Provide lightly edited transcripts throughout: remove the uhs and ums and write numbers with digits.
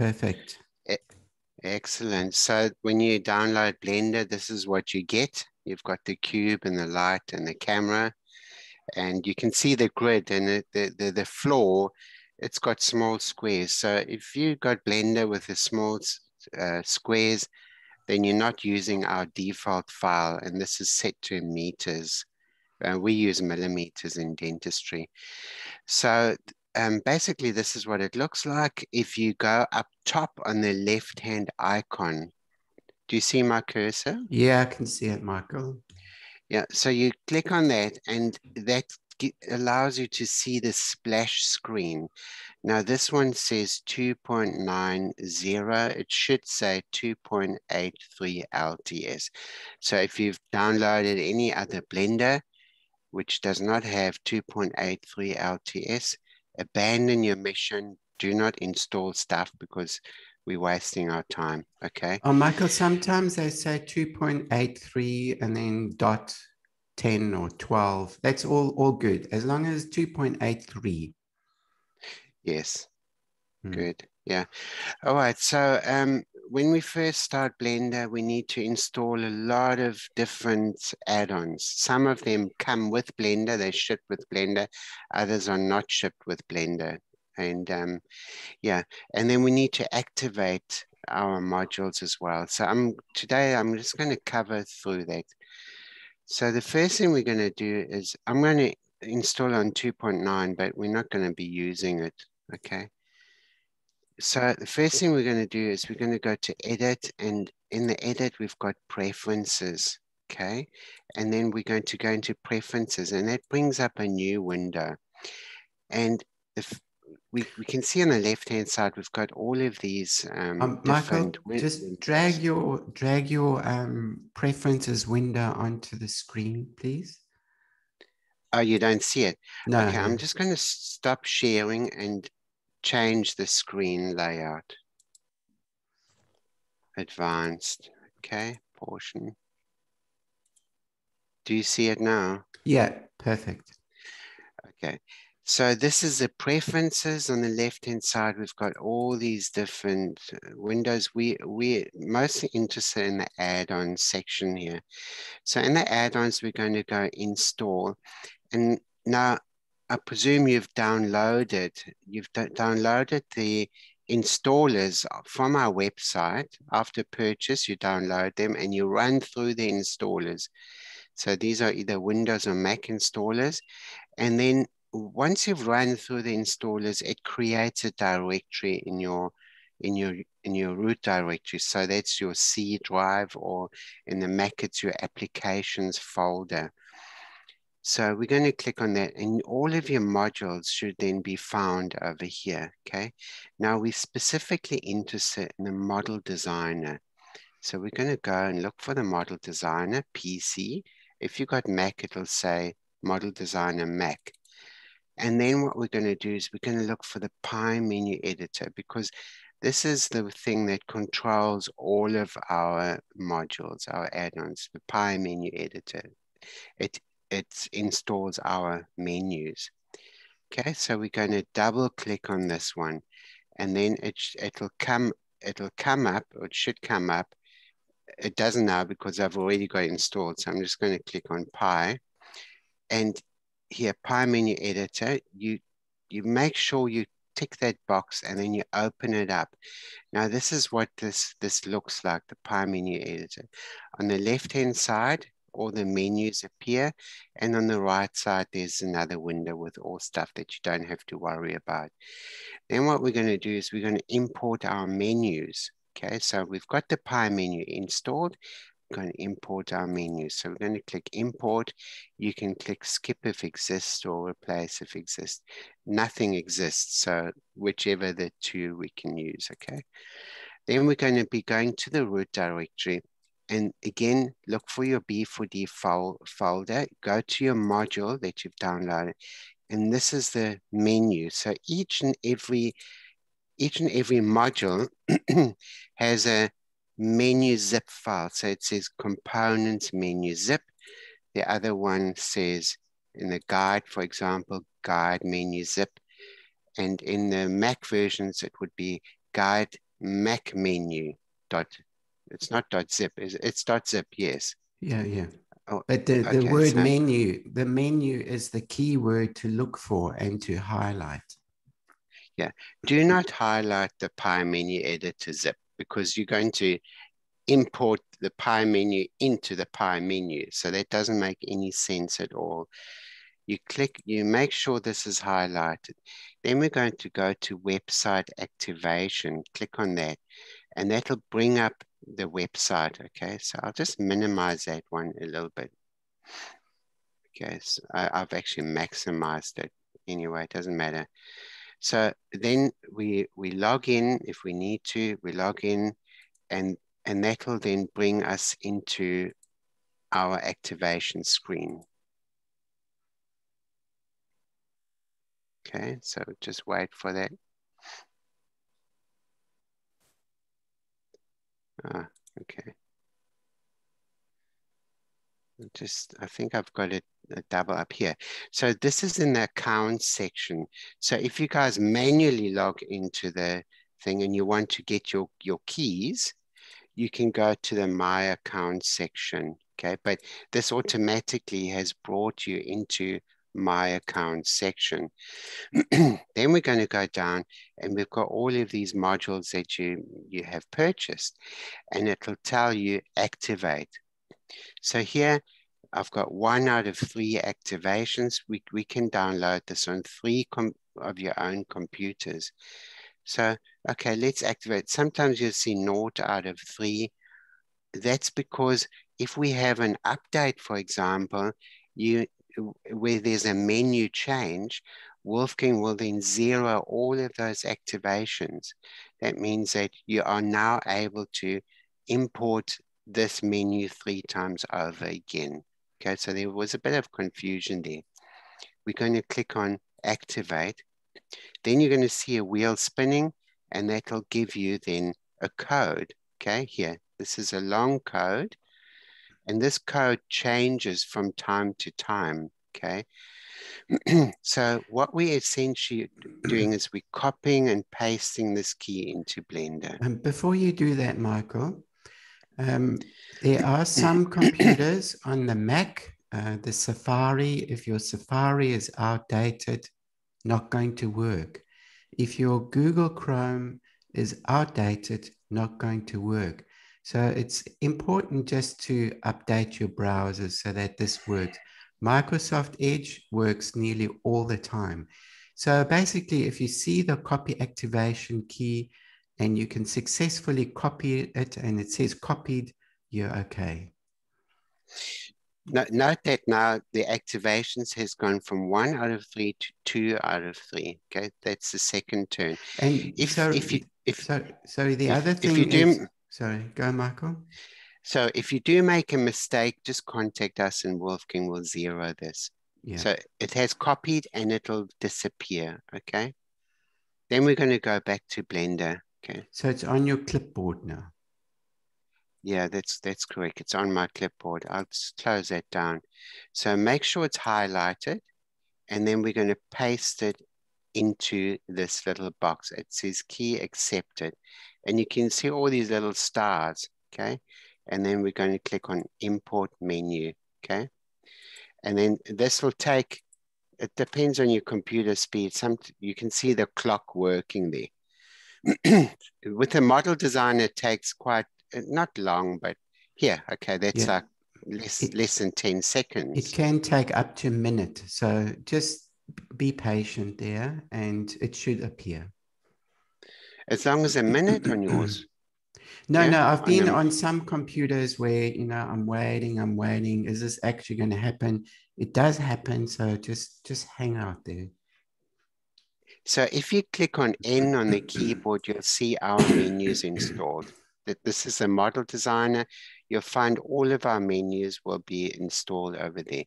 perfect. Excellent. So when you download Blender, this is what you get. You've got the cube and the light and the camera, and you can see the grid and the floor. It's got small squares. So if you got Blender with the small squares, then you're not using our default file, and this is set to meters. We use millimeters in dentistry. So basically, this is what it looks like. If you go up top on the left-hand icon, do you see my cursor? Yeah, I can see it, Michael. Yeah, so you click on that, and that allows you to see the splash screen. Now, this one says 2.90. It should say 2.83 LTS. So if you've downloaded any other Blender, which does not have 2.83 LTS, abandon your mission. Do not install stuff because we're wasting our time, okay? Oh, Michael, sometimes they say 2.83 and then dot 10 or 12. That's all good, as long as 2.83. Yes, good, yeah. All right, so when we first start Blender, we need to install a lot of different add-ons. Some of them come with Blender, they ship with Blender. Others are not shipped with Blender. And yeah, and then we need to activate our modules as well. So today I'm just going to cover through that. So the first thing we're going to do is I'm going to install on 2.9, but we're not going to be using it, okay? So the first thing we're going to do is we're going to go to edit, and in the edit, we've got preferences, okay? And then we're going to go into preferences, and that brings up a new window. And we can see on the left-hand side, we've got all of these Michael, different just windows. drag your preferences window onto the screen, please. Oh, you don't see it? No, okay, no. I'm just going to stop sharing and change the screen layout. Advanced, okay, portion. Do you see it now? Yeah, perfect. Okay, so this is the preferences. On the left-hand side, we've got all these different windows. We're mostly interested in the add-on section here. So in the add-ons, we're going to go install. And now I presume you've downloaded the installers from our website. After purchase, you download them and you run through the installers. So these are either Windows or Mac installers. And then once you've run through the installers, it creates a directory in your root directory. So that's your C drive, or in the Mac, it's your applications folder. So we're going to click on that, and all of your modules should then be found over here, okay? Now we're specifically interested in the Model Designer. So we're going to go and look for the Model Designer PC. If you've got Mac, it'll say Model Designer Mac. And then what we're going to do is we're going to look for the Pie Menu Editor, because this is the thing that controls all of our modules, our add-ons, the Pie Menu Editor. It installs our menus. Okay, so we're going to double click on this one, and then it'll come up, or it should come up. It doesn't now because I've already got it installed. So I'm just going to click on Pi, and here, Pie Menu Editor, you make sure you tick that box and then you open it up. Now this is what this looks like, the Pie Menu Editor. On the left-hand side, all the menus appear, and on the right side, there's another window with all stuff that you don't have to worry about. Then what we're going to do is we're going to import our menus. Okay, so we've got the Pie menu installed. We're going to import our menus. So we're going to click import. You can click skip if exists or replace if exists. Nothing exists, so whichever the two we can use, okay? Then we're going to be going to the root directory. And again, look for your B4D folder, go to your module that you've downloaded, and this is the menu. So each and every module has a menu zip file. So it says components menu zip. The other one says in the guide, for example, guide menu zip. And in the Mac versions, it would be guide Mac menu dot, it's not dot zip, it's dot zip, yes. Yeah, yeah. Oh, But the okay, word so, menu, the menu is the key word to look for and to highlight. yeah, do not highlight the Pie menu editor zip, because you're going to import the Pie menu into the Pie menu. So that doesn't make any sense at all. You click, you make sure this is highlighted. Then we're going to go to website activation, click on that, and that'll bring up the website. Okay, so I'll just minimize that one a little bit. Okay, so I've actually maximized it. Anyway, it doesn't matter. So then we log in if we need to, we log in, and that will then bring us into our activation screen. Okay, so just wait for that. Okay. I think I've got it double up here. So this is in the accounts section. So if you guys manually log into the thing and you want to get your keys, you can go to the My Account section, okay? But this automatically has brought you into My Account section. Then we're going to go down and we've got all of these modules that you have purchased, and it'll tell you activate. So here I've got 1 out of 3 activations. We can download this on 3 of your own computers. So, okay, let's activate. Sometimes you'll see 0 out of 3. That's because if we have an update, for example, where there's a menu change, Wolfgang will then zero all of those activations. That means that you are now able to import this menu 3 times over again. Okay, so there was a bit of confusion there. We're going to click on activate. Then you're going to see a wheel spinning, and that'll give you then a code. Okay, here, this is a long code, and this code changes from time to time. Okay, so what we're essentially doing is we're copying and pasting this key into Blender. Before you do that, Michael, there are some computers on the Mac, the Safari. If your Safari is outdated, not going to work. If your Google Chrome is outdated, not going to work. So it's important just to update your browsers so that this works. Microsoft Edge works nearly all the time. So basically, if you see the copy activation key and you can successfully copy it and it says copied, you're okay. Note that now the activations has gone from 1 out of 3 to 2 out of 3. Okay, that's the second turn. And sorry, the other thing is, sorry, go Michael. So if you do make a mistake, just contact us and Wolfgang will zero this. Yeah. So it has copied and it'll disappear, okay? Then we're going to go back to Blender, okay? So it's on your clipboard now. Yeah, that's correct. It's on my clipboard. I'll just close that down. So make sure it's highlighted, and then we're going to paste it into this little box. It says key accepted, and you can see all these little stars, okay? And then we're going to click on import menu, okay? And then this will take, it depends on your computer speed. You can see the clock working there. With the model designer, it takes quite, not long, but here, okay, that's like less than 10 seconds. It can take up to a minute. So just be patient there and it should appear. As long as a minute on yours? No, I've been on some computers where, you know, I'm waiting. Is this actually going to happen? It does happen. So just hang out there. So if you click on N on the keyboard, you'll see our menus installed. This is a model designer. You'll find all of our menus will be installed over there.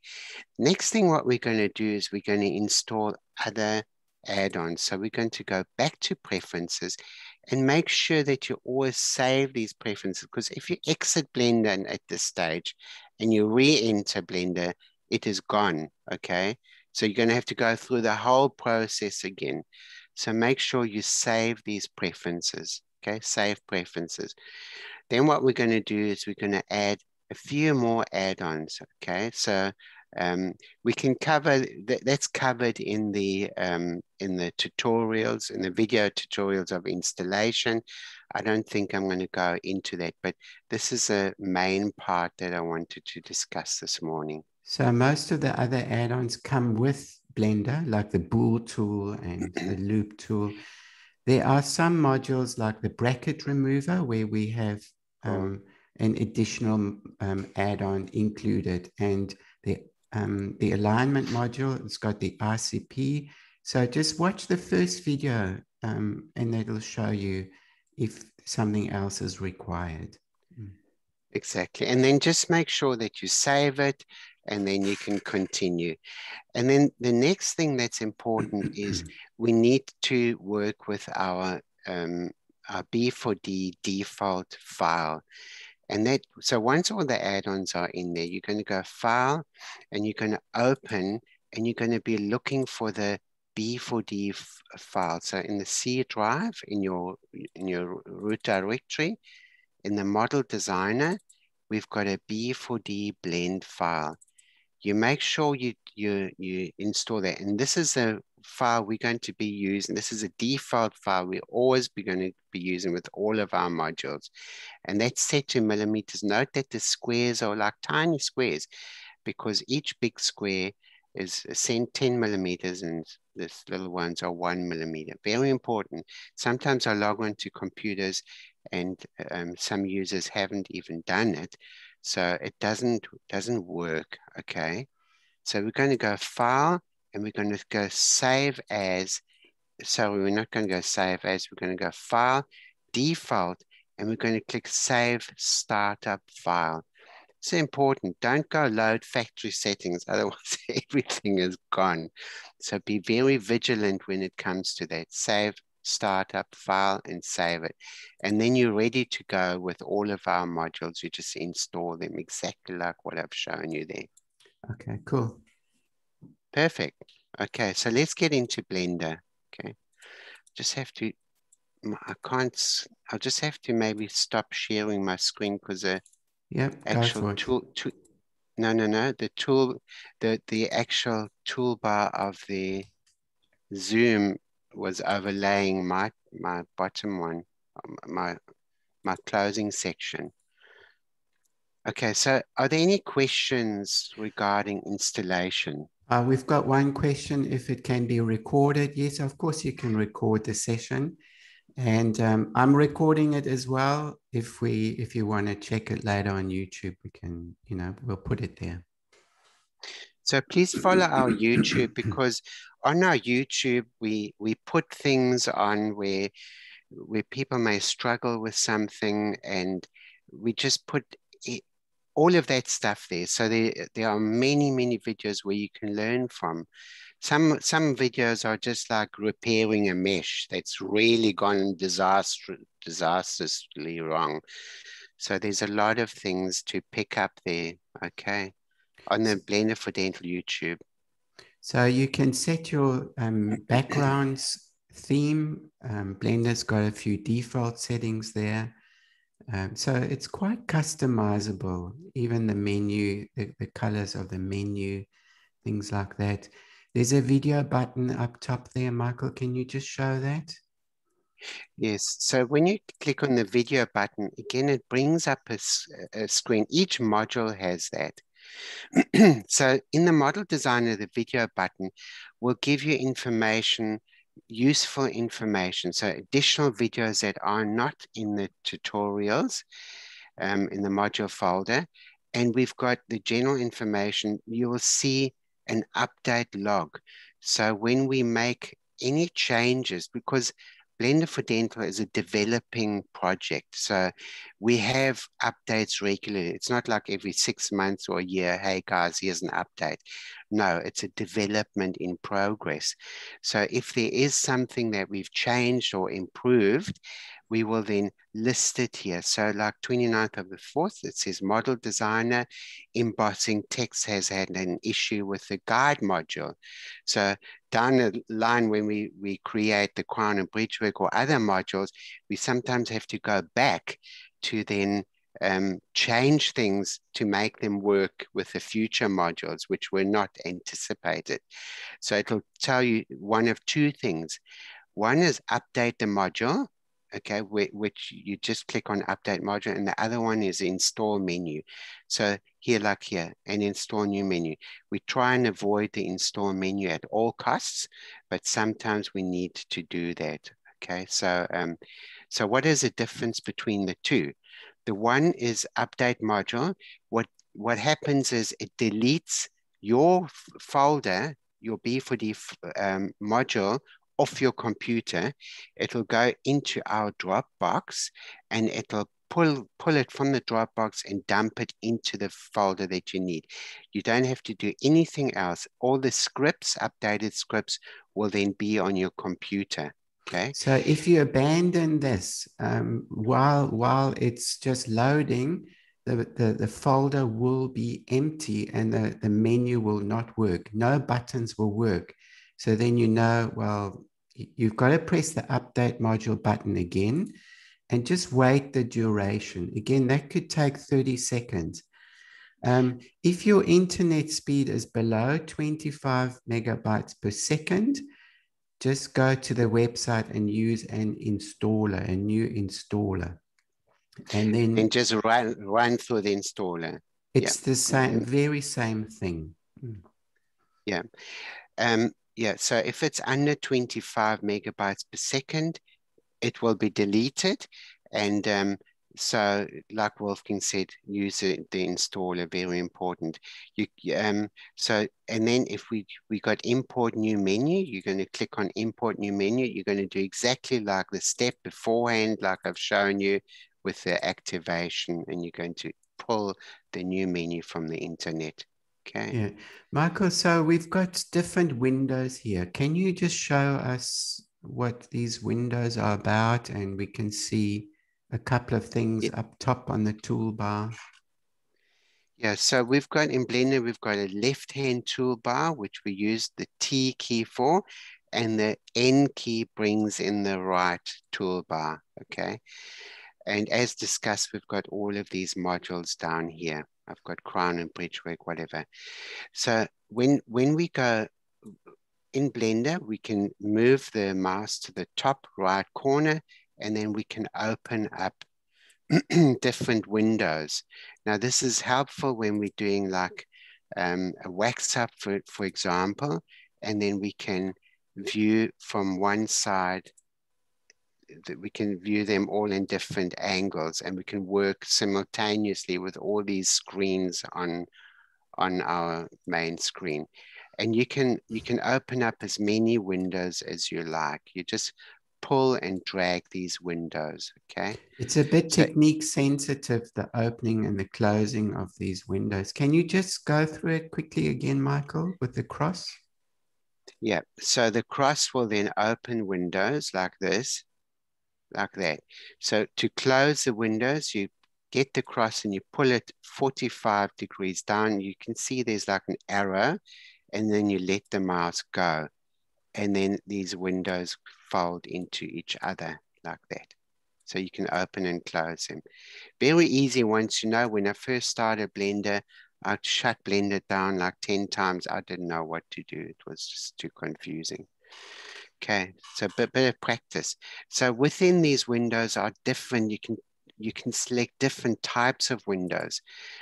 Next thing, what we're going to do is we're going to install other add-ons. So we're going to go back to preferences and make sure that you always save these preferences, because if you exit Blender at this stage and you re-enter Blender, it is gone, okay? So you're going to have to go through the whole process again. So make sure you save these preferences, Okay, save preferences. Then what we're going to do is we're going to add a few more add-ons. Okay, so we can cover that's covered in the tutorials, in the video tutorials of installation. I don't think I'm going to go into that, but this is a main part that I wanted to discuss this morning. So most of the other add-ons come with Blender, like the Bool tool and the Loop tool. There are some modules like the bracket remover where we have an additional add-on included, and the alignment module, it's got the RCP. So just watch the first video and that'll show you if something else is required. Exactly. And then just make sure that you save it and then you can continue. And then the next thing that's important is we need to work with our B4D default file. And that, so once all the add-ons are in there, you're going to go File and you're going to open and you're going to be looking for the B4D file. So in the C drive, in your root directory, in the Model Designer, we've got a B4D blend file. You make sure you install that. And this is a file we're going to be using. This is a default file we're always going to be using with all of our modules. And that's set to millimeters. Note that the squares are like tiny squares because each big square is 10 millimeters and these little ones are 1 millimeter. Very important. Sometimes I log on to computers and some users haven't even done it. So it doesn't work, okay? So we're going to go File and we're going to go Save As. So we're not going to go Save As, we're going to go File, Default, and we're going to click Save Startup File. It's important. Don't go load factory settings, otherwise everything is gone. So be very vigilant when it comes to that. Save Startup File and save it. And then you're ready to go with all of our modules. You just install them exactly like what I've shown you there. Okay, cool. Perfect. Okay, so let's get into Blender. Okay, just have to, I'll just have to maybe stop sharing my screen because the actual tool, the actual toolbar of the Zoom was overlaying my bottom one, my closing section. Okay, so are there any questions regarding installation? We've got one question, if it can be recorded. Yes, of course you can record the session. And I'm recording it as well. If you want to check it later on YouTube, we can, we'll put it there. So please follow our YouTube because on our YouTube, we put things on where people may struggle with something and we just put all of that stuff there. So there are many videos where you can learn from. Some videos are just like repairing a mesh that's really gone disastrously wrong. So there's a lot of things to pick up there, okay, on the Blenderfordental YouTube. So you can set your backgrounds theme. Blender's got a few default settings there. So it's quite customizable, even the menu, the colors of the menu, things like that. There's a video button up top there, Michael. Can you just show that? Yes, so when you click on the video button, again, it brings up a screen. Each module has that. So in the Model Designer, the video button will give you information, useful information. So additional videos that are not in the tutorials in the module folder. And we've got the general information. You will see an update log. So when we make any changes, because Blenderfordental is a developing project. So we have updates regularly. It's not like every 6 months or a year, hey guys, here's an update. No, it's a development in progress. So if there is something that we've changed or improved, we will then list it here. So like 29th of the 4th, it says Model Designer, embossing text has had an issue with the guide module. So down the line, when we create the crown and bridgework or other modules, we sometimes have to go back to then change things to make them work with the future modules, which were not anticipated. So it'll tell you one of two things. One is update the module, okay, which you just click on update module, and the other one is install menu. So here, like here, an install new menu. We try and avoid the install menu at all costs, but sometimes we need to do that, okay? So, so what is the difference between the two? The one is update module. What happens is it deletes your folder, your B4D module, off your computer. It'll go into our Dropbox and it'll pull it from the Dropbox and dump it into the folder that you need. You don't have to do anything else. All the scripts, updated scripts, will then be on your computer. Okay. So if you abandon this while it's just loading, the folder will be empty and the menu will not work. No buttons will work. So then you know, well, you've got to press the update module button again and just wait the duration. Again, that could take 30 seconds. If your internet speed is below 25 megabytes per second, just go to the website and use an installer, a new installer. And then just run through the installer. It's the same, very same thing. Yeah. Yeah, so if it's under 25 megabytes per second, it will be deleted. And so like Wolfgang said, use the installer, very important. So, and then if we got import new menu, you're going to click on import new menu. You're going to do exactly like the step beforehand, like I've shown you with the activation, and you're going to pull the new menu from the internet. Okay. Yeah, Michael, so we've got different windows here. Can you just show us what these windows are about, and we can see a couple of things up top on the toolbar? Yeah, so we've got in Blender, we've got a left-hand toolbar, which we use the T key for, and the N key brings in the right toolbar, okay? And as discussed, we've got all of these modules down here. I've got crown and bridgework, whatever. So when we go in Blender, we can move the mouse to the top right corner, and then we can open up different windows. Now, this is helpful when we're doing like a wax up, for example, and then we can view from one side, that we can view them all in different angles, and we can work simultaneously with all these screens on our main screen. And you can open up as many windows as you like. You just pull and drag these windows, okay? It's a bit technique sensitive, the opening and the closing of these windows. Can you just go through it quickly again, Michael, with the cross? Yeah, so the cross will then open windows like this, like that. So to close the windows, you get the cross and you pull it 45 degrees down. You can see there's like an arrow, and then you let the mouse go. And then these windows fold into each other like that. So you can open and close them. Very easy once you know. When I first started Blender, I'd shut Blender down like 10 times. I didn't know what to do. It was just too confusing. Okay, so a bit of practice. So within these windows are different, you can select different types of windows.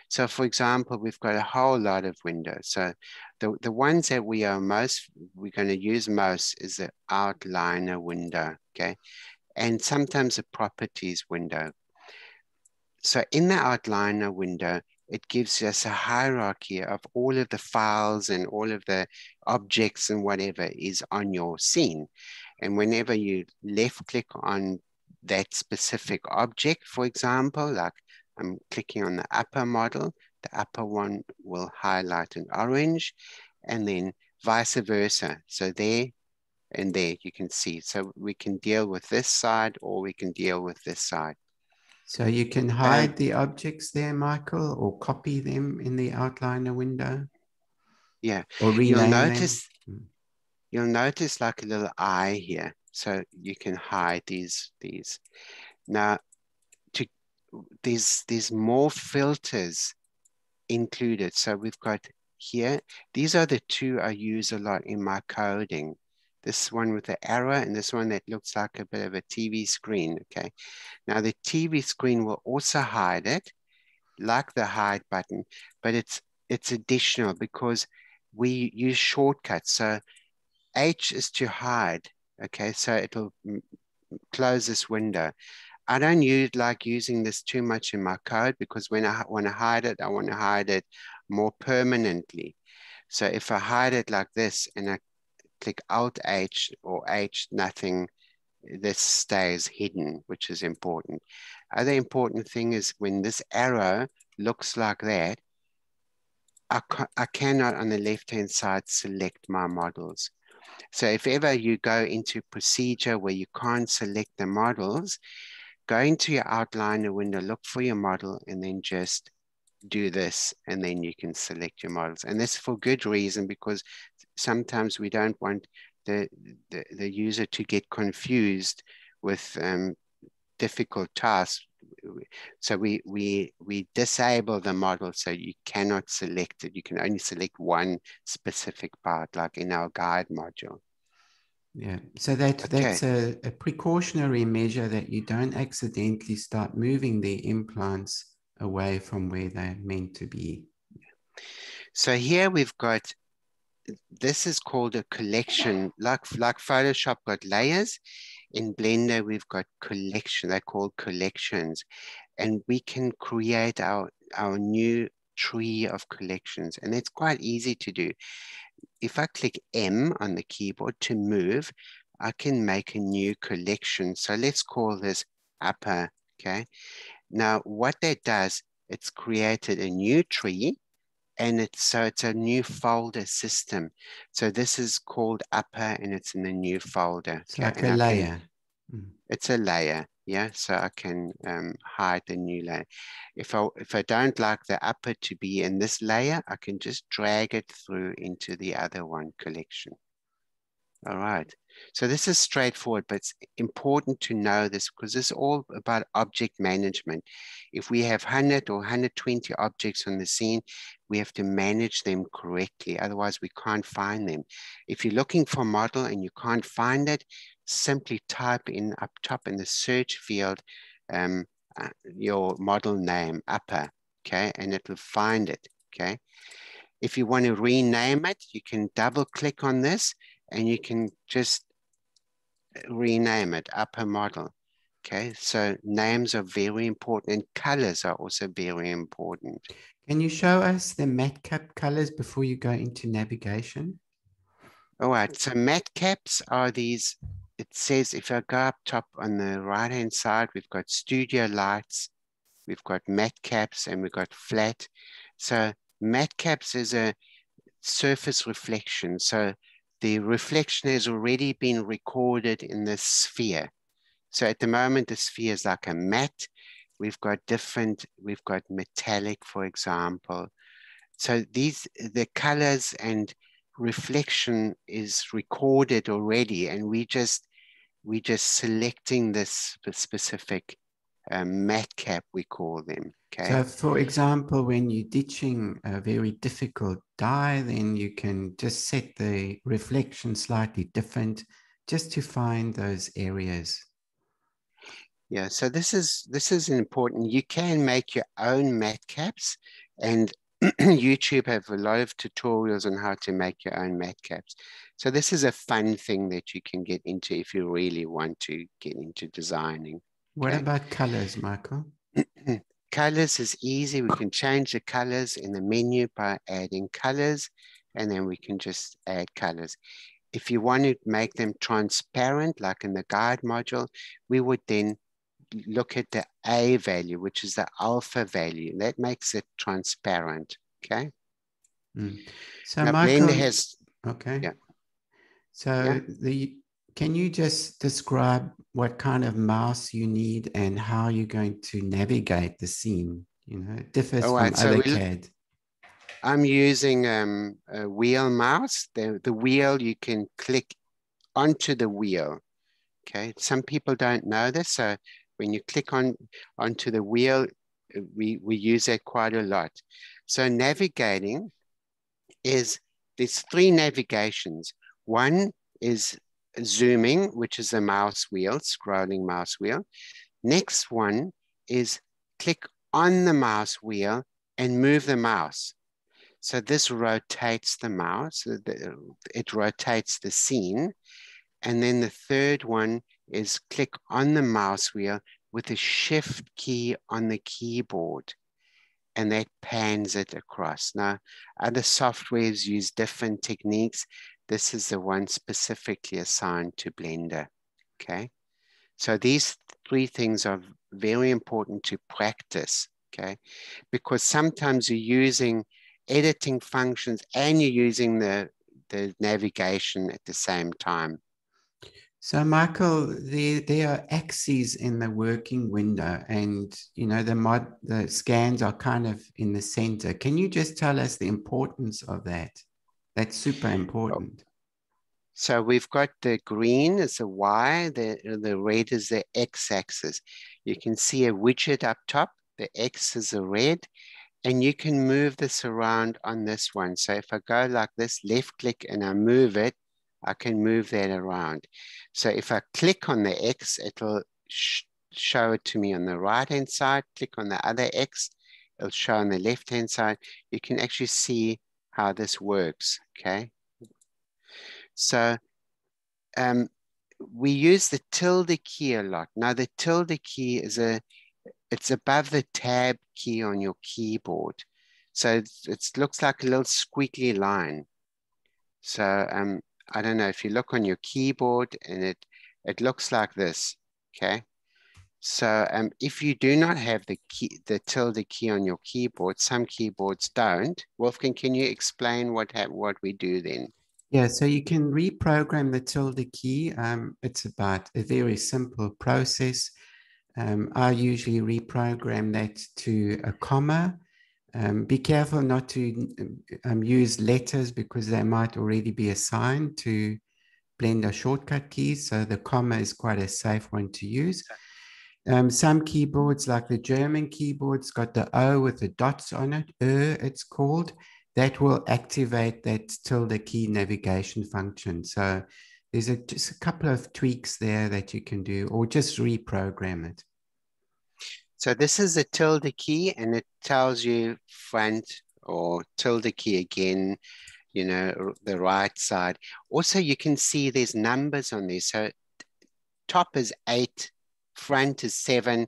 So for example, we've got a whole lot of windows. So the ones that we're going to use most is the outliner window, okay? And sometimes the properties window. So in the outliner window, it gives us a hierarchy of all of the files and all of the objects and whatever is on your scene. And whenever you left click on that specific object, for example, like I'm clicking on the upper model, the upper one will highlight in orange, and then vice versa. So there, And there you can see. So we can deal with this side or we can deal with this side. So you can hide the objects there, Michael, or copy them in the outliner window. Yeah. Or rename them. You'll notice like a little eye here. So you can hide these. Now, there's more filters included. So we've got here, these are the two I use a lot in my coding. This one with the arrow and this one that looks like a bit of a TV screen, okay? Now the TV screen will also hide it, like the hide button, but it's additional because we use shortcuts. So H is to hide, okay? So it'll close this window. I don't like using this too much in my code because when I want to hide it, I want to hide it more permanently. So if I hide it like this and I click Alt H or H, nothing, this stays hidden, which is important. Other important thing is when this arrow looks like that, I cannot on the left-hand side select my models. So if ever you go into procedure where you can't select the models, go into your outliner window, look for your model, and then just do this, and then you can select your models. And this for good reason, because sometimes we don't want the user to get confused with difficult tasks. So we disable the model so you cannot select it. You can only select one specific part, like in our guide module. Yeah, so that's a precautionary measure that you don't accidentally start moving the implants away from where they're meant to be. So here we've got, this is called a collection, like Photoshop got layers. In Blender, we've got collection, they're called collections. And we can create our new tree of collections. And it's quite easy to do. If I click M on the keyboard to move, I can make a new collection. So let's call this upper, okay? Now what that does, it's created a new tree and it's a new folder system. So this is called upper and it's in a new folder. It's like a layer. It's a layer, yeah. So I can hide the new layer. If I don't like the upper to be in this layer, I can just drag it through into the other one collection. All right. So this is straightforward, but it's important to know this because it's all about object management. If we have 100 or 120 objects on the scene, we have to manage them correctly. Otherwise, we can't find them. If you're looking for a model and you can't find it, simply type in up top in the search field your model name, upper, okay? And it will find it, okay? If you want to rename it, you can double click on this and you can just rename it, upper model. Okay, so names are very important and colors are also very important. Can you show us the matcap colors before you go into navigation? All right, so matcaps are these, it says if I go up top on the right-hand side, we've got studio lights, we've got matcaps and we've got flat. So matcaps is a surface reflection. So the reflection has already been recorded in the sphere. So at the moment, the sphere is like a matte. We've got metallic, for example. So the colors and reflection is recorded already, and we just selecting this specific matcap, we call them. Okay. So for example, when you're ditching a very difficult die, then you can just set the reflection slightly different just to find those areas. Yeah, so this is important. You can make your own matcaps, and YouTube have a lot of tutorials on how to make your own matcaps. So this is a fun thing that you can get into if you really want to get into designing. What about colors, Michael? Colors is easy. We can change the colors in the menu by adding colors, and then we can just add colors. If you want to make them transparent, like in the guide module, we would then look at the A value, which is the alpha value. That makes it transparent, okay? So now, Michael, Blender has... okay. Yeah. So the can you just describe what kind of mouse you need and how you're going to navigate the scene? You know, it differs All from right, so other CAD. I'm using a wheel mouse. The wheel, you can click onto the wheel. Okay, some people don't know this, so when you click onto the wheel, we use that quite a lot. So navigating there's three navigations. One is zooming, which is the mouse wheel, scrolling mouse wheel. Next one is click on the mouse wheel and move the mouse. So this rotates the mouse, it rotates the scene. And then the third one is click on the mouse wheel with the shift key on the keyboard, and that pans it across. Now, other softwares use different techniques. This is the one specifically assigned to Blender, okay? So these three things are very important to practice, okay? Because sometimes you're using editing functions and you're using the navigation at the same time. So, Michael, there are axes in the working window, and you know the scans are kind of in the center. Can you just tell us the importance of that? That's super important. So we've got the green is the Y, the red is the X-axis. You can see a widget up top. The X is the red, and you can move this around on this one. So if I go like this, left click, and I move it, I can move that around. So if I click on the X, it'll show it to me on the right-hand side. Click on the other X, it'll show on the left-hand side. You can actually see how this works, okay? So we use the tilde key a lot. Now the tilde key it's above the tab key on your keyboard. So it looks like a little squiggly line. So I don't know if you look on your keyboard and it looks like this, okay? So if you do not have the tilde key on your keyboard, some keyboards don't. Wolfgang, can you explain what we do then? Yeah, so you can reprogram the tilde key. It's about a very simple process. I usually reprogram that to a comma. Be careful not to use letters because they might already be assigned to Blender shortcut keys. So the comma is quite a safe one to use. Some keyboards, like the German keyboards, got the O with the dots on it, it's called. That will activate that tilde key navigation function. So there's just a couple of tweaks there that you can do, or just reprogram it. So this is the tilde key, and it tells you front or tilde key again, you know, the right side. Also, you can see there's numbers on there. So top is 8, front is 7,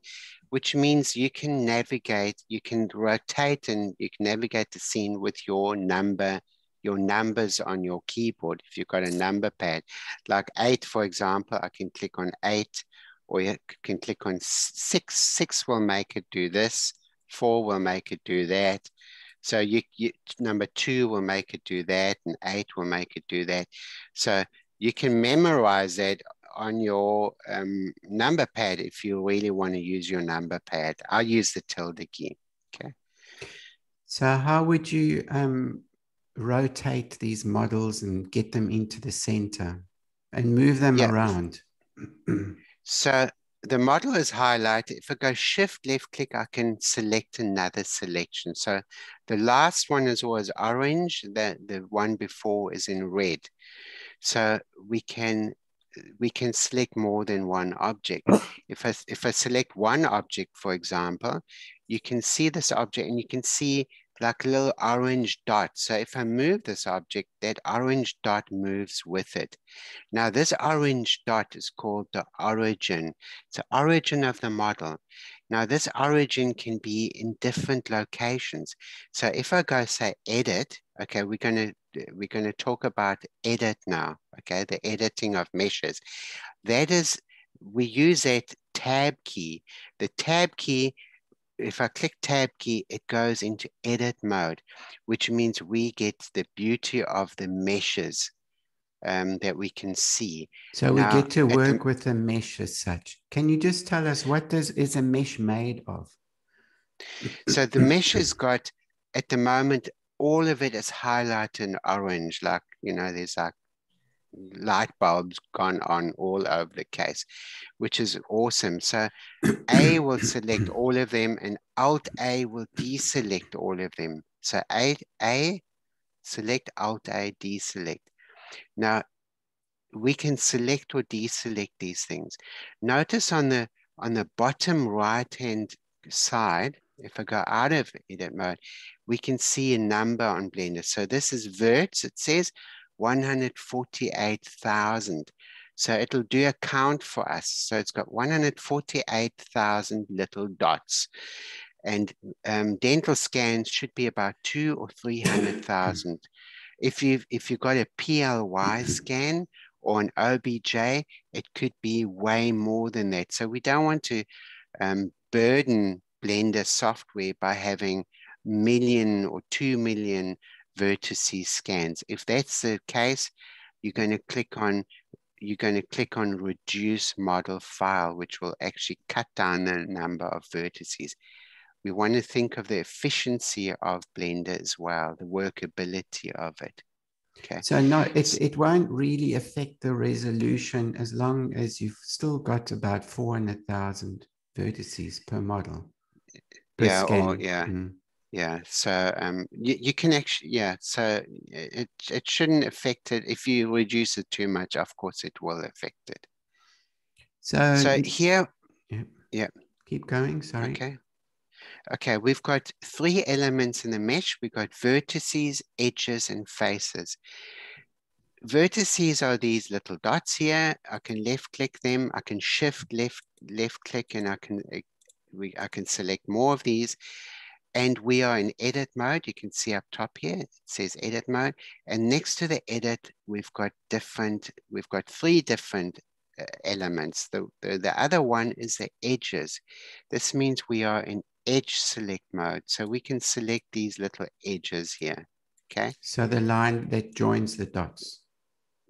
which means you can navigate, you can rotate, and you can navigate the scene with your numbers on your keyboard. If you've got a number pad, like 8, for example, I can click on 8, or you can click on 6. 6 will make it do this, 4 will make it do that. So number 2 will make it do that, and 8 will make it do that. So you can memorize that on your number pad if you really want to use your number pad. I use the tilde key, okay? So how would you rotate these models and get them into the center and move them around? So the model is highlighted. If I go shift left click, I can select another selection. So the last one is always orange, the one before is in red. So we can select more than one object. If I select one object, for example, you can see this object and you can see like a little orange dot. So if I move this object, that orange dot moves with it. Now this orange dot is called the origin. It's the origin of the model. Now this origin can be in different locations. So if I go say edit, okay, we're going to talk about edit now, okay, the editing of meshes. That is, we use that tab key. The tab key, if I click tab key, it goes into edit mode, which means we get the beauty of the meshes. that we can see. So now, we get to work with a mesh as such. Can you just tell us what is a mesh made of? So the mesh has got, at the moment, all of it is highlighted in orange, like, you know, there's like light bulbs gone on all over the case, which is awesome. So A will select all of them, and Alt A will deselect all of them. So A select, Alt A deselect. Now we can select or deselect these things. Notice on the bottom right hand side, if I go out of edit mode, we can see a number on Blender. So this is verts, it says 148,000. So it'll do a count for us. So it's got 148,000 little dots. And dental scans should be about 200,000 or 300,000. If you've got a PLY scan or an OBJ, it could be way more than that. So we don't want to burden Blender software by having million or 2 million vertices scans. If that's the case, you're going to click on reduce model file, which will actually cut down the number of vertices. We want to think of the efficiency of Blender as well, the workability of it. Okay. So no, it won't really affect the resolution as long as you've still got about 400,000 vertices per model. Per yeah, scan. or yeah. Yeah, so you can actually, yeah, so it shouldn't affect it. If you reduce it too much, of course it will affect it. So here, yeah. Keep going, sorry. Okay, we've got 3 elements in the mesh. We've got vertices, edges, and faces. Vertices are these little dots here. I can left click them. I can shift left click, and I can select more of these. And we are in edit mode. You can see up top here, it says edit mode. And next to the edit, we've got 3 different elements. The other one is the edges. This means we are in edge select mode. So we can select these little edges here, okay? So the line that joins the dots.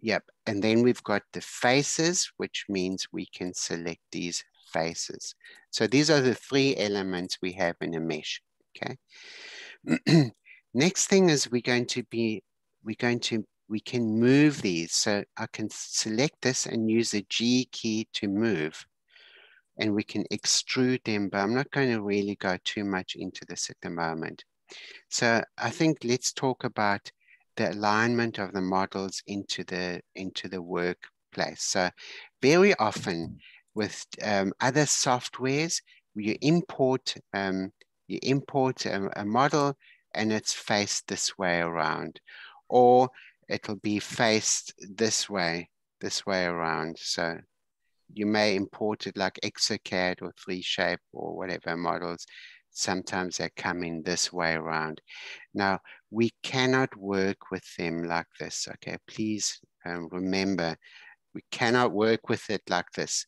Yep, and then we've got the faces, which means we can select these faces. So these are the 3 elements we have in a mesh, okay? Next thing is we can move these. So I can select this and use the G key to move, and we can extrude them, but I'm not going to really go too much into this at the moment. So I think let's talk about the alignment of the models into the workplace. So very often with other softwares, you import a model and it's faced this way around, or it'll be faced this way around. So you may import it like Exocad or 3Shape or whatever models. Sometimes they come in this way around. Now, we cannot work with them like this, okay? Please remember, we cannot work with it like this,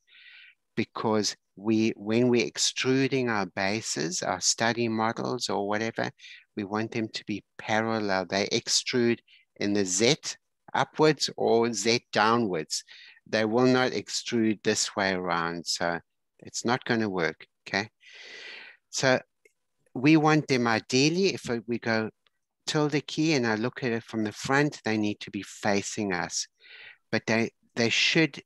because when we're extruding our bases, our study models or whatever, we want them to be parallel. They extrude in the Z upwards or Z downwards. They will not extrude this way around. So it's not going to work, okay? So we want them ideally, if we go tilde key and I look at it from the front, they need to be facing us, but they shouldn't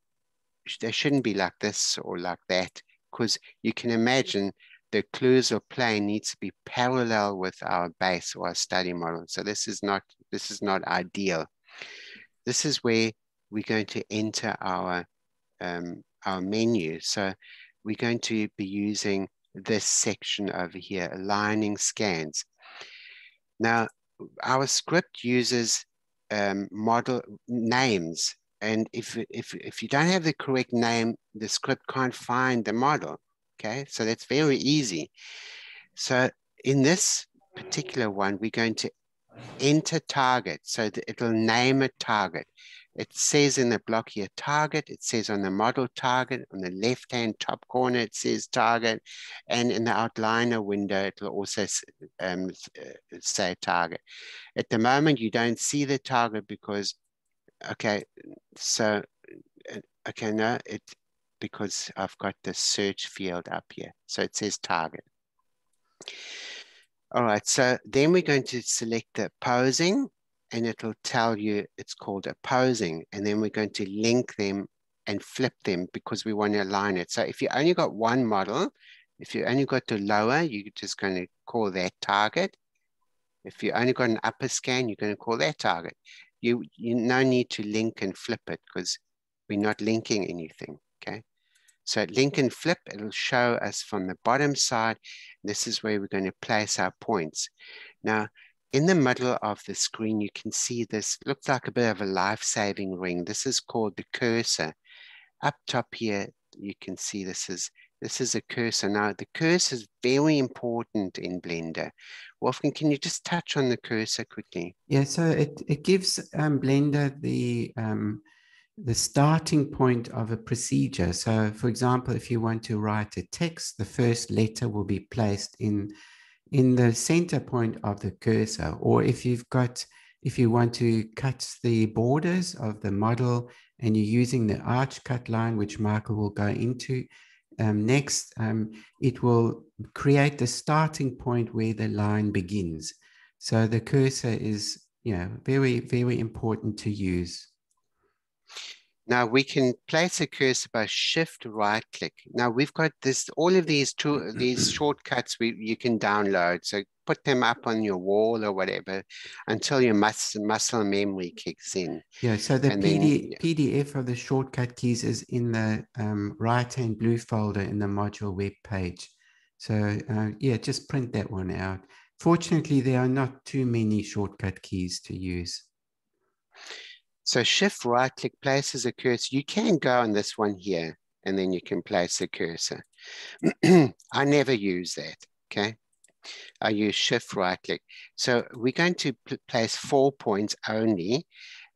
be like this or like that, because you can imagine the occlusal plane needs to be parallel with our base or our study model. So this is not ideal. This is where we're going to enter our menu. So we're going to be using this section over here, aligning scans. Now, our script uses model names, and if you don't have the correct name, the script can't find the model, okay? So that's very easy. So in this particular one, we're going to enter target, so that it'll name a target. It says in the block here, target. It says on the model target, on the left-hand top corner, it says target. And in the outliner window, it will also say target. At the moment, you don't see the target because Okay, so, okay, no, because I've got the search field up here. So it says target. All right, so then we're going to select the opposing, and it'll tell you it's called opposing. And then we're going to link them and flip them because we want to align it. So if you only got one model, if you only got the lower, you're just going to call that target. If you only got an upper scan, you're going to call that target. You no need to link and flip it because we're not linking anything, okay? So link and flip, it'll show us from the bottom side. This is where we're going to place our points. Now, in the middle of the screen, you can see this looks like a bit of a life-saving ring. This is called the cursor. Up top here, you can see this is a cursor. Now, the cursor is very important in Blender. Wolfgang, can you just touch on the cursor quickly? Yeah, so it gives Blender the starting point of a procedure. So, for example, if you want to write a text, the first letter will be placed in the center point of the cursor. Or if you want to cut the borders of the model and you're using the arch cut line, which Michael will go into next, it will create the starting point where the line begins. So the cursor is, very, very important to use. Now we can place a cursor by shift right click. Now we've got all of these shortcuts you can download. So put them up on your wall or whatever until your muscle memory kicks in. Yeah, so the PDF of the shortcut keys is in the right-hand blue folder in the module web page. So yeah, just print that one out. Fortunately, there are not too many shortcut keys to use. So shift right click places a cursor. You can go on this one here and then you can place a cursor. I never use that, okay? I use shift right click. So we're going to place 4 points only,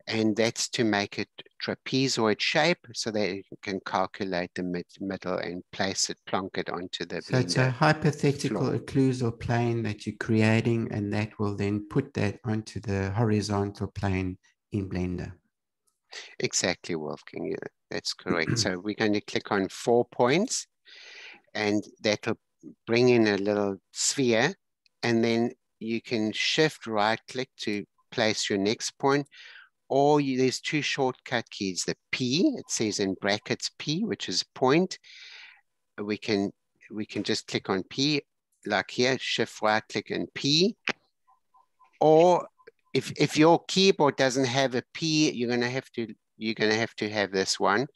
and that's to make it trapezoid shape so that you can calculate the middle and place it, plonk it onto the Blender. So it's a hypothetical occlusal plane that you're creating, and that will then put that onto the horizontal plane in Blender. Exactly, Wolfgang. Yeah, that's correct. So we're going to click on 4 points, and that'll bring in a little sphere, and then you can shift right click to place your next point, or there's 2 shortcut keys. The P, it says in brackets P, which is point. We can just click on P, like here, shift right click and P. Or if your keyboard doesn't have a P, you're gonna have to have this one.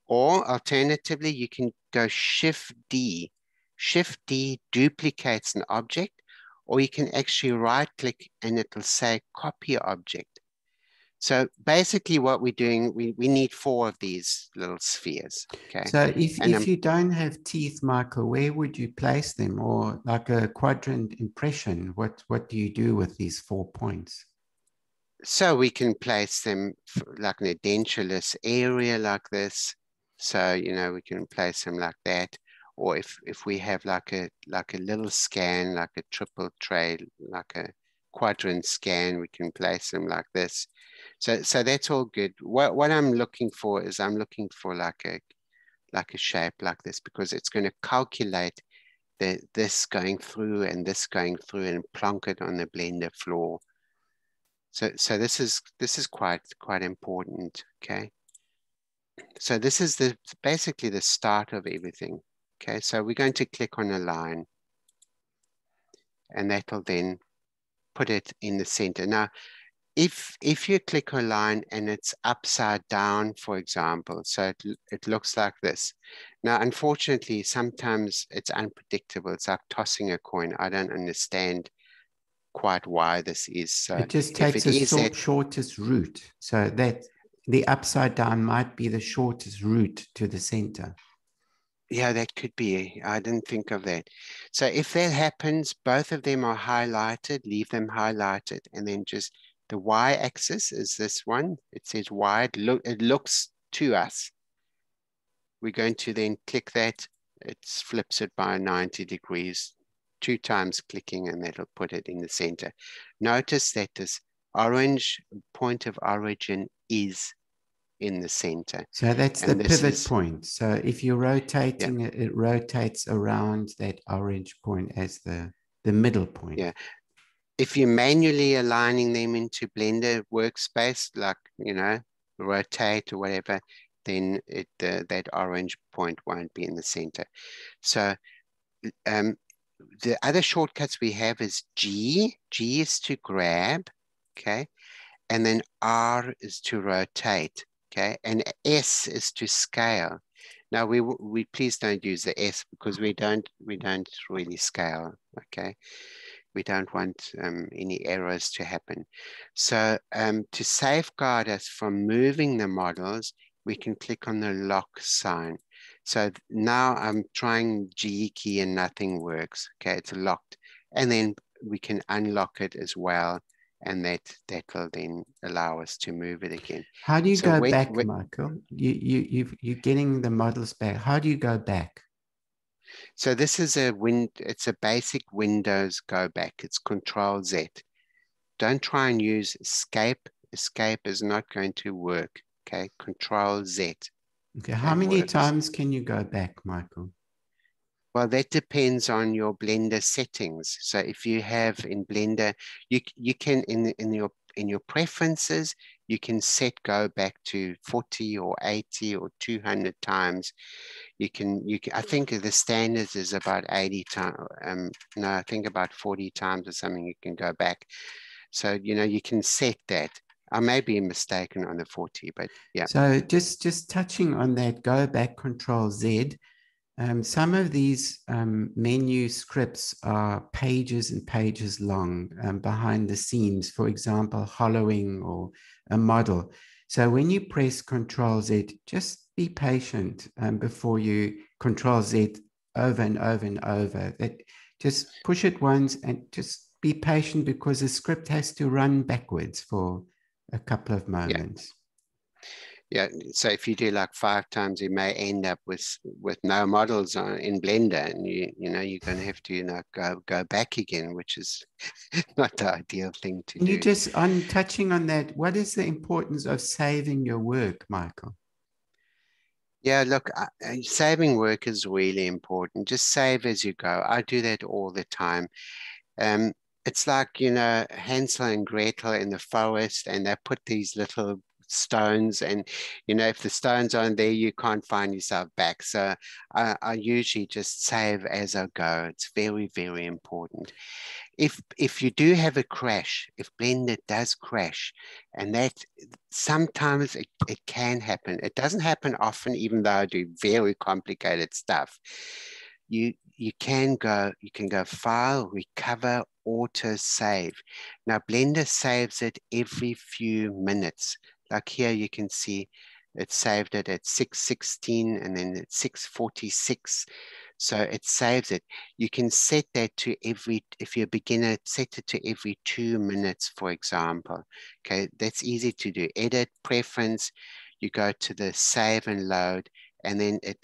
Or alternatively, you can go Shift D. Shift D duplicates an object, or you can actually right click and it'll say copy object. So basically what we're doing, we need 4 of these little spheres, okay? So if you don't have teeth, Michael, where would you place them? Or like a quadrant impression, what do you do with these 4 points? So we can place them like in a edentulous area like this. So, we can place them like that. Or if we have like a little scan, like a triple tray, like a quadrant scan, we can place them like this. So that's all good. What I'm looking for is I'm looking for like a shape like this, because it's going to calculate this going through and this going through and plonk it on the Blender floor. So this is quite important, okay? So this is basically the start of everything. Okay, so we're going to click on a line, and that'll then put it in the center. Now, if you click a line and it's upside down, for example, so it looks like this. Now, unfortunately, sometimes it's unpredictable. It's like tossing a coin. I don't understand quite why this is. So it just takes the shortest route. So that the upside down might be the shortest route to the center. Yeah, that could be. I didn't think of that. So if that happens, both of them are highlighted, leave them highlighted, and then just the y-axis is this one. It says y, it looks to us. We're going to then click that. It flips it by 90 degrees, 2 times clicking, and that'll put it in the center. Notice that this orange point of origin is in the center. So that's the And this pivot is, point. So if you're yeah, rotating it, it rotates around that orange point as the middle point. yeah. If you're manually aligning them into Blender workspace, like, you know, rotate or whatever, then that orange point won't be in the center. So the other shortcuts we have is G. G is to grab, okay? And then R is to rotate, okay? And S is to scale. Now we please don't use the S because we don't really scale, okay? We don't want any errors to happen. So to safeguard us from moving the models, we can click on the lock sign. So now I'm trying G key and nothing works. Okay, it's locked. And then we can unlock it as well. And that will then allow us to move it again. How do you So go back, Michael? You're getting the models back. How do you go back? So this is it's a basic Windows go back. It's Control Z. Don't try and use escape. Escape is not going to work. Okay, Control Z. Okay, how many times can you go back, Michael? Well, that depends on your Blender settings. So if you have in Blender, you can in your preferences, you can set go back to 40 or 80 or 200 times. You can I think the standard is about 80 times. No, I think about 40 times or something you can go back. So, you know, you can set that. I may be mistaken on the 40, but yeah. So just touching on that, go back Control Z. Some of these menu scripts are pages and pages long behind the scenes, for example, hollowing or a model. So when you press Control Z, just be patient before you Control Z over and over and over. Just push it once and just be patient because the script has to run backwards for a couple of moments. Yeah, so if you do like 5 times, you may end up with no models in Blender, and you're going to have to go back again, which is not the ideal thing to do. Can you just, on touching on that, what is the importance of saving your work, Michael? Yeah, look, saving work is really important. Just save as you go. I do that all the time. It's like, Hansel and Gretel in the forest, and they put these little stones, and if the stones aren't there, you can't find yourself back. So I usually just save as I go. It's very, very important. If you do have a crash, if Blender does crash, and that sometimes it can happen. It doesn't happen often, even though I do very complicated stuff. You can go File, Recover, Auto Save. Now Blender saves it every few minutes. Like here you can see it saved it at 6:16 and then at 6:46. So it saves it. You can set that to if you're a beginner, set it to every 2 minutes, for example. Okay, that's easy to do. Edit, Preference, you go to the Save and Load, and then it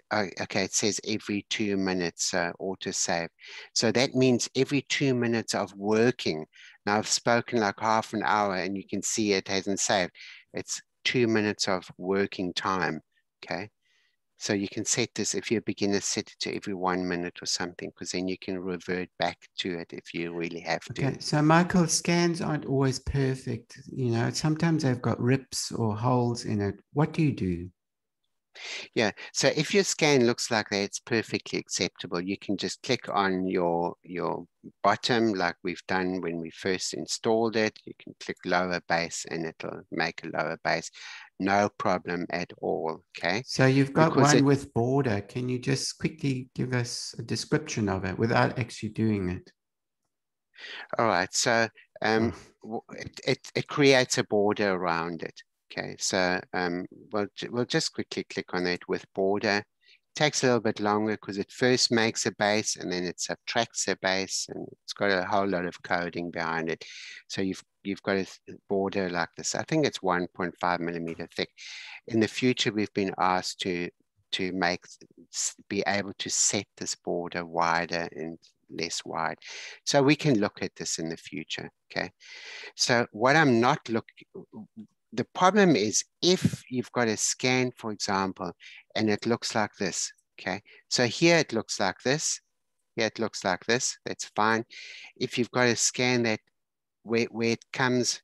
says every 2 minutes, auto save. So that means every 2 minutes of working. Now I've spoken like half an hour and you can see it hasn't saved. It's 2 minutes of working time, okay? So you can set this, if you're a beginner, set it to every 1 minute or something, because then you can revert back to it if you really have to. Okay, so Michael, scans aren't always perfect. Sometimes they've got rips or holes in it. What do you do? Yeah, so if your scan looks like that, it's perfectly acceptable. You can just click on your bottom like we've done when we first installed it. You can click lower base and it'll make a lower base. No problem at all, okay? So you've got one with border. Can you just quickly give us a description of it without actually doing it? All right, so it creates a border around it. Okay, so we'll just quickly click on it with border. It takes a little bit longer because it first makes a base and then it subtracts a base, and it's got a whole lot of coding behind it. So you've got a border like this. I think it's 1.5 millimeter thick. In the future, we've been asked to be able to set this border wider and less wide. So we can look at this in the future, okay? So what I'm not looking, the problem is if you've got a scan, for example, and it looks like this, okay? So here it looks like this, here it looks like this, that's fine. If you've got a scan that where it comes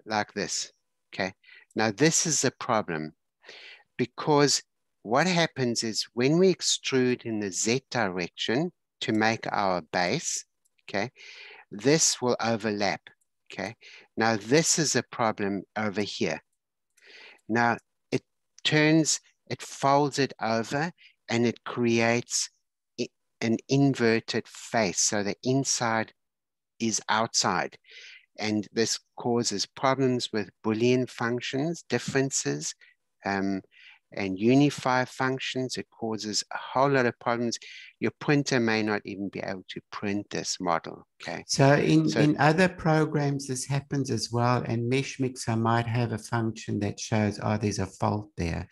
like this, okay? Now this is the problem, because what happens is when we extrude in the Z direction to make our base, okay, this will overlap, okay? Now this is a problem over here. Now it folds it over and it creates an inverted face. So the inside is outside. And this causes problems with Boolean functions, differences, and unify functions. It causes a whole lot of problems. Your printer may not even be able to print this model, okay? So in other programs, this happens as well, and Mesh Mixer might have a function that shows, oh, there's a fault there.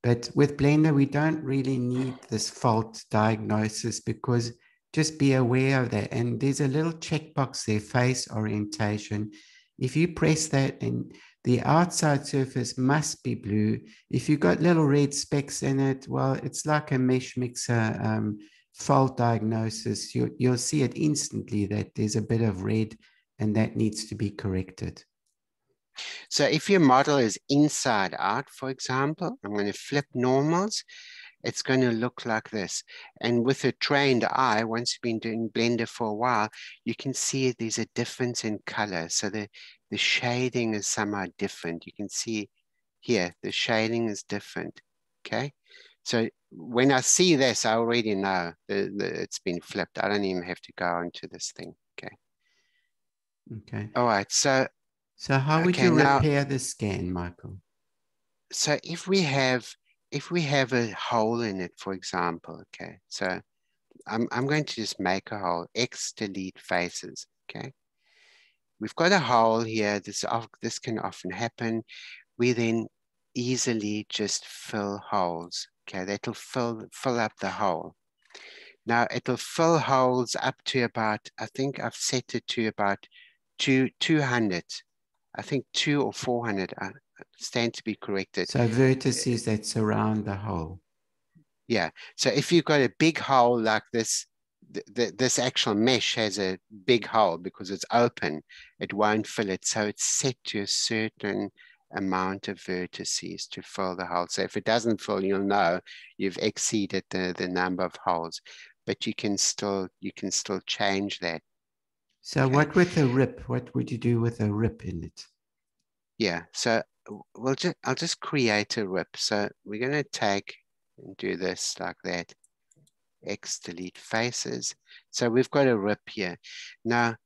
But with Blender, we don't really need this fault diagnosis, because just be aware of that. And there's a little checkbox there, face orientation. If you press that, and the outside surface must be blue. If you've got little red specks in it, well, it's like a Mesh Mixer fault diagnosis. You'll see it instantly that there's a bit of red, and that needs to be corrected. So if your model is inside out, for example, I'm going to flip normals. It's going to look like this. And with a trained eye, once you've been doing Blender for a while, you can see there's a difference in color. So the shading is somehow different. You can see here, the shading is different, okay? So when I see this, I already know it's been flipped. I don't even have to go into this thing, okay? Okay. All right, so how would you repair the scan, Michael? So if we have a hole in it, for example, okay, so I'm going to just make a hole, X delete faces, okay? We've got a hole here. This can often happen. We then easily just fill holes, okay? That'll fill up the hole. Now it'll fill holes up to about, I think I've set it to about 200. I think 200 or 400. Stand to be corrected. So vertices that surround the hole. Yeah. So if you've got a big hole like this, this actual mesh has a big hole because it's open. It won't fill it. So it's set to a certain amount of vertices to fill the hole. So if it doesn't fill, you'll know you've exceeded the number of holes. But you can still change that. So okay. What with a rip? What would you do with a rip in it? Yeah. So I'll just create a rip. So we're going to take and do this like that. X delete faces. So we've got a rip here. Now,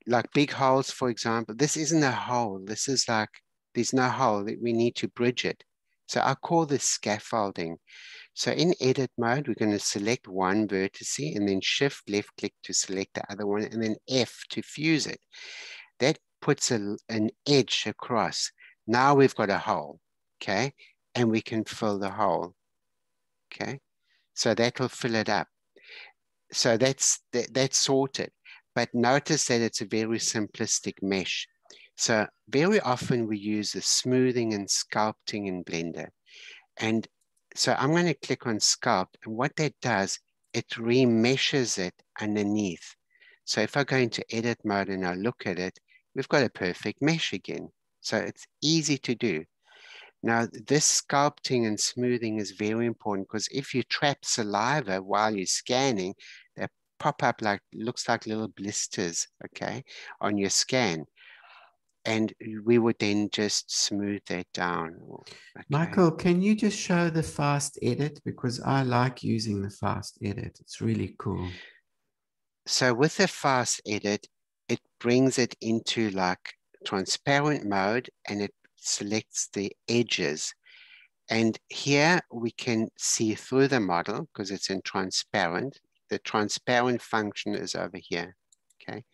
like big holes, for example, this isn't a hole. This is like, there's no hole. We need to bridge it. So I call this scaffolding. So in edit mode, we're going to select one vertex and then shift left click to select the other one, and then F to fuse it. That puts an edge across. Now we've got a hole, okay? And we can fill the hole, okay? So that will fill it up. So that's sorted. But notice that it's a very simplistic mesh. So very often we use the smoothing and sculpting in Blender. And so I'm going to click on sculpt, and what that does, it remeshes it underneath. So if I go into edit mode and I look at it, we've got a perfect mesh again. So it's easy to do. Now, this sculpting and smoothing is very important, because if you trap saliva while you're scanning, they pop up like, looks like little blisters, okay, on your scan. And we would then just smooth that down. Okay. Michael, can you just show the fast edit? Because I like using the fast edit. It's really cool. So with the fast edit, it brings it into like transparent mode, and it selects the edges. And here we can see through the model because it's in transparent. The transparent function is over here, okay?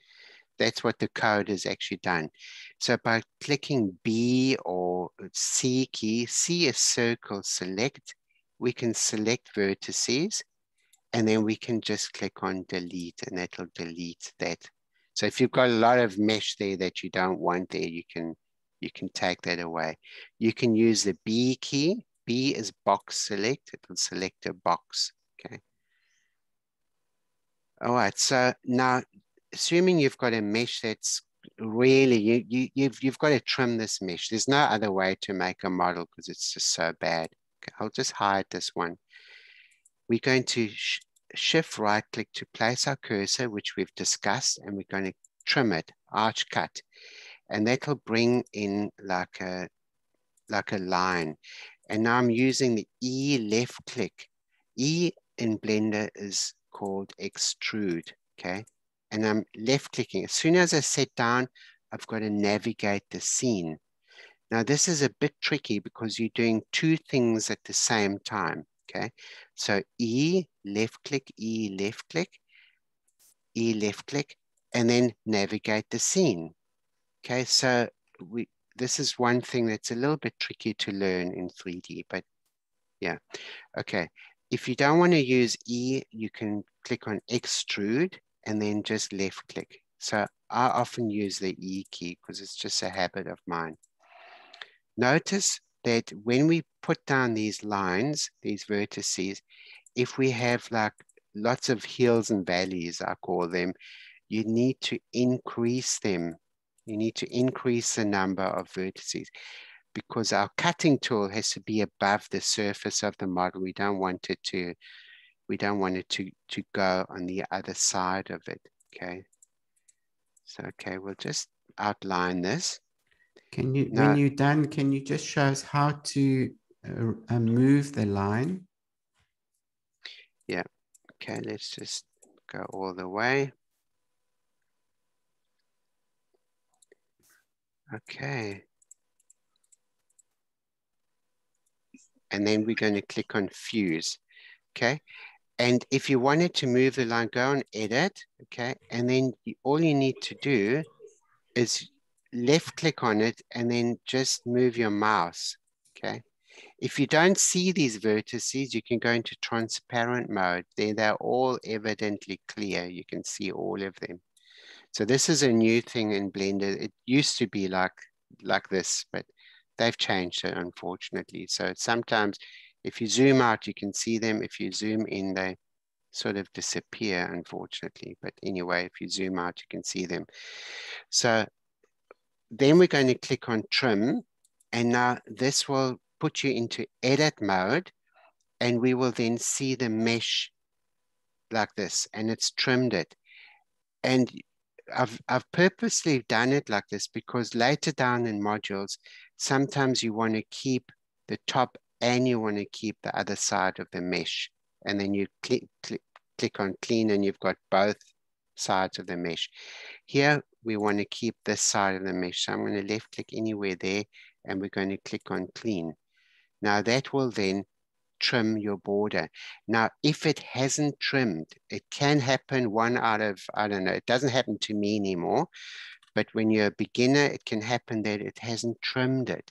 That's what the code has actually done. So by clicking B or C key, C is circle select, we can select vertices, and then we can just click on delete, and that'll delete that. So if you've got a lot of mesh there that you don't want there, you can take that away. You can use the B key. B is box select. It will select a box. Okay. All right. So now, assuming you've got a mesh that's really you've got to trim this mesh. There's no other way to make a model because it's just so bad. Okay, I'll just hide this one. We're going to shift right click to place our cursor, which we've discussed, and we're going to trim it, arch cut, and that'll bring in like a line. And now I'm using the E left click. E in Blender is called extrude, okay? And I'm left clicking. As soon as I sit down, I've got to navigate the scene. Now this is a bit tricky because you're doing two things at the same time, okay? So E left click, E left click, E left click, and then navigate the scene. Okay, so this is one thing that's a little bit tricky to learn in 3D, but yeah. Okay, if you don't want to use E, you can click on extrude and then just left click. So I often use the E key because it's just a habit of mine. Notice that when we put down these lines, these vertices, if we have like lots of hills and valleys, I call them, you need to increase them. You need to increase the number of vertices because our cutting tool has to be above the surface of the model. We don't want it to go on the other side of it. Okay. So, okay, we'll just outline this. Can you, when you're done, can you just show us how to move the line? Yeah. Okay, let's just go all the way. Okay. And then we're going to click on fuse. Okay. And if you wanted to move the line, go on edit. Okay. And then all you need to do is left click on it and then just move your mouse. Okay. If you don't see these vertices, you can go into transparent mode. They're all evidently clear. You can see all of them. So this is a new thing in Blender. It used to be like this, but they've changed it, unfortunately. So sometimes if you zoom out, you can see them. If you zoom in, they sort of disappear, unfortunately. But anyway, if you zoom out, you can see them. So then we're going to click on trim. And now this will put you into edit mode. And we will then see the mesh like this. And it's trimmed it. And I've purposely done it like this because later down in modules, sometimes you want to keep the top and you want to keep the other side of the mesh. And then you click on clean and you've got both sides of the mesh. Here, we want to keep this side of the mesh. So I'm going to left click anywhere there and we're going to click on clean. Now that will then trim your border. Now, if it hasn't trimmed, it can happen one out of, I don't know, it doesn't happen to me anymore, but when you're a beginner, it can happen that it hasn't trimmed it.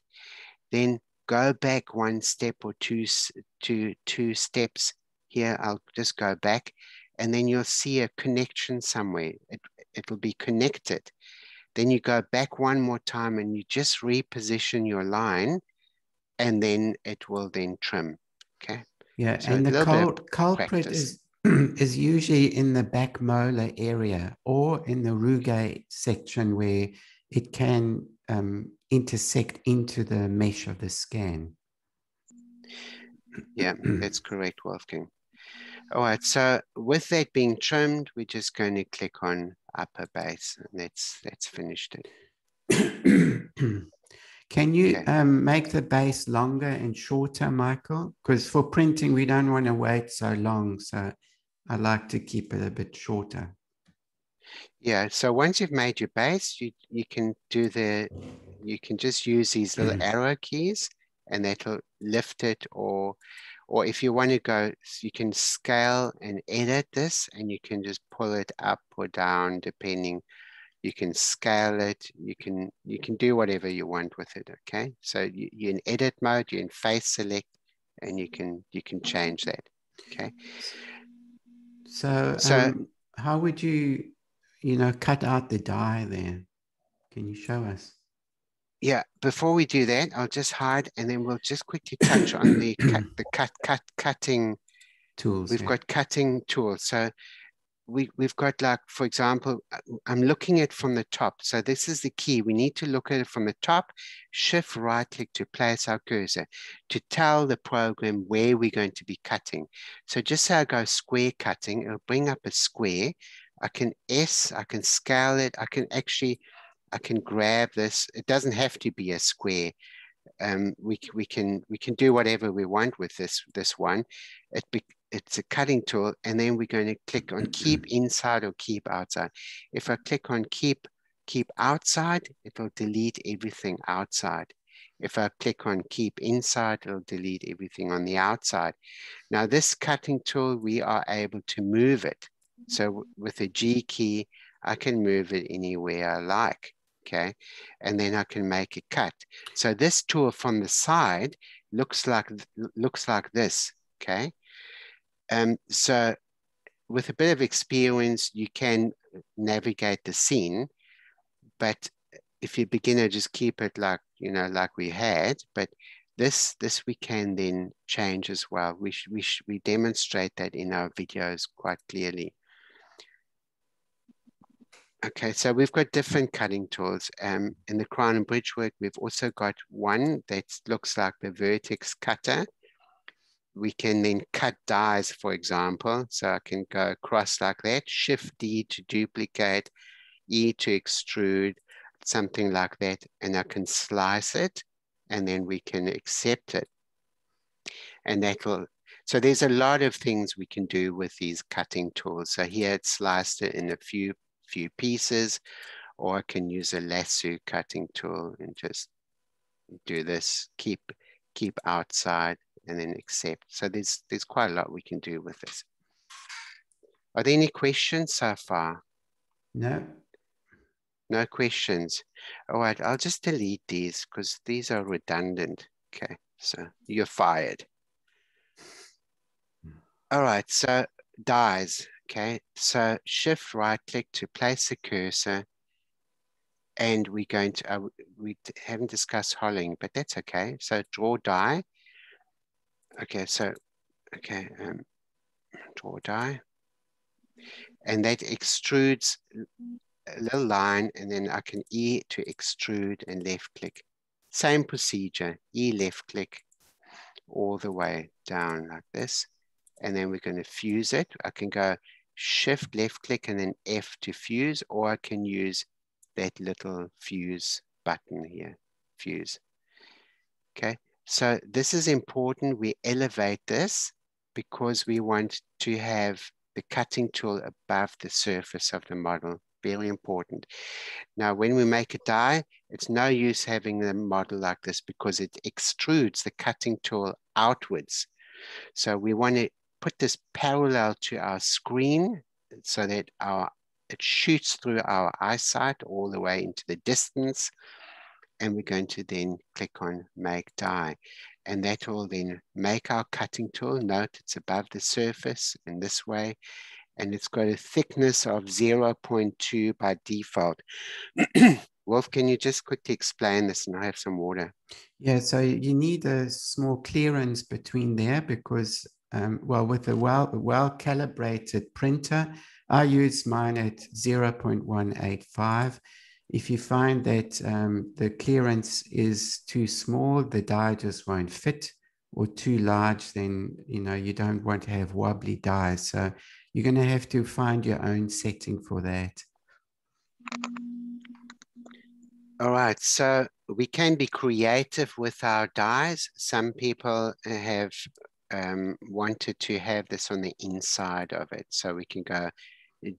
Then go back one step or two steps. Here, I'll just go back and then you'll see a connection somewhere. It'll be connected. Then you go back one more time and you just reposition your line and then it will then trim. Okay. Yeah, so and the culprit is is usually in the back molar area or in the rugae section where it can intersect into the mesh of the scan. Yeah, that's correct, Wolfgang. All right, so with that being trimmed, we're just going to click on upper base, and that's finished it. Can you make the base longer and shorter, Michael? Because for printing, we don't want to wait so long. So I like to keep it a bit shorter. Yeah, so once you've made your base, you can just use these little arrow keys and that'll lift it, or if you want to go, you can scale and edit this and you can just pull it up or down depending. You can scale it, you can do whatever you want with it, okay? So you're in edit mode, you're in face select, and you can change that, okay? So, how would you, cut out the die there? Can you show us? Yeah, before we do that, I'll just hide, and then we'll just quickly touch on the cutting tools. We've got cutting tools. So we've got, like, for example, I'm looking at from the top. So this is the key. We need to look at it from the top, shift right click to place our cursor to tell the program where we're going to be cutting. So just say I go square cutting, it'll bring up a square. I can scale it. I can grab this. It doesn't have to be a square. We can do whatever we want with this one. It's a cutting tool, and then we're going to click on keep inside or keep outside. If I click on keep outside, it will delete everything outside. If I click on keep inside, it'll delete everything on the outside. Now this cutting tool, we are able to move it. So with the G key, I can move it anywhere I like. Okay, and then I can make a cut. So this tool from the side looks like this. Okay, so with a bit of experience, you can navigate the scene, but if you're a beginner, just keep it like we had. But this we can then change as well. We demonstrate that in our videos quite clearly. Okay, so we've got different cutting tools. In the crown and bridge work, we've also got one that looks like the vertex cutter. We can then cut dies, for example. So I can go across like that, Shift D to duplicate, E to extrude, something like that. And I can slice it, and then we can accept it. And that will, so there's a lot of things we can do with these cutting tools. So here it's sliced it in a few pieces, or I can use a lasso cutting tool and just do this, keep outside, and then accept. So there's quite a lot we can do with this. Are there any questions so far? No. No questions. All right, I'll just delete these because these are redundant. Okay, so you're fired. All right, so dies. Okay, so shift right click to place a cursor, and we're going to, we haven't discussed hollowing, but that's okay. So draw die. Okay, so, okay, draw die. And that extrudes a little line, and then I can E to extrude and left click. Same procedure, E left click all the way down like this. And then we're going to fuse it. I can go shift left click and then F to fuse, or I can use that little fuse button here, fuse. Okay, so this is important. We elevate this because we want to have the cutting tool above the surface of the model. Very important. Now, when we make a die, it's no use having the model like this because it extrudes the cutting tool outwards. So we want to put this parallel to our screen so that it shoots through our eyesight all the way into the distance. And we're going to then click on make die. And that will then make our cutting tool. Note it's above the surface in this way. And it's got a thickness of 0.2 by default. Wolf, can you just quickly explain this, and I have some water? Yeah, so you need a small clearance between there because, well, with a well-calibrated printer, I use mine at 0.185. If you find that the clearance is too small, the die just won't fit, or too large, then you don't want to have wobbly dies. So you're going to have to find your own setting for that. All right, so we can be creative with our dies. Some people have wanted to have this on the inside of it. So we can go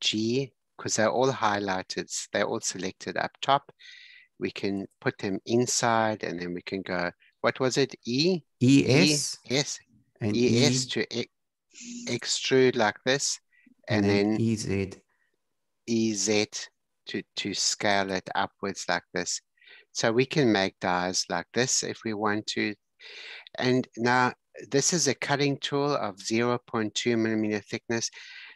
G, because they're all highlighted, they're all selected up top. We can put them inside, and then we can go, what was it? E? ES. ES. And ES E, to extrude like this. And then EZ. EZ to scale it upwards like this. So we can make dies like this if we want to. And now this is a cutting tool of 0.2 millimeter thickness.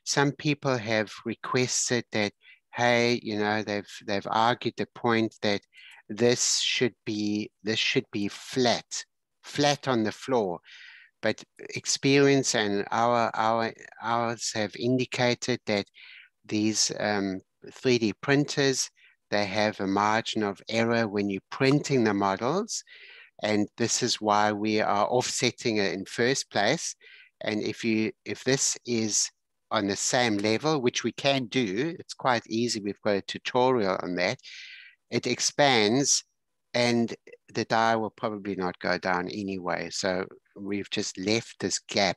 some people have requested that, hey, you know, they've argued the point that this should be flat on the floor. But experience and ours have indicated that these 3D printers, they have a margin of error when you're printing the models. And this is why we are offsetting it in first place. And if this is on the same level, which we can do, it's quite easy. We've got a tutorial on that. It expands and the die will probably not go down anyway. So we've just left this gap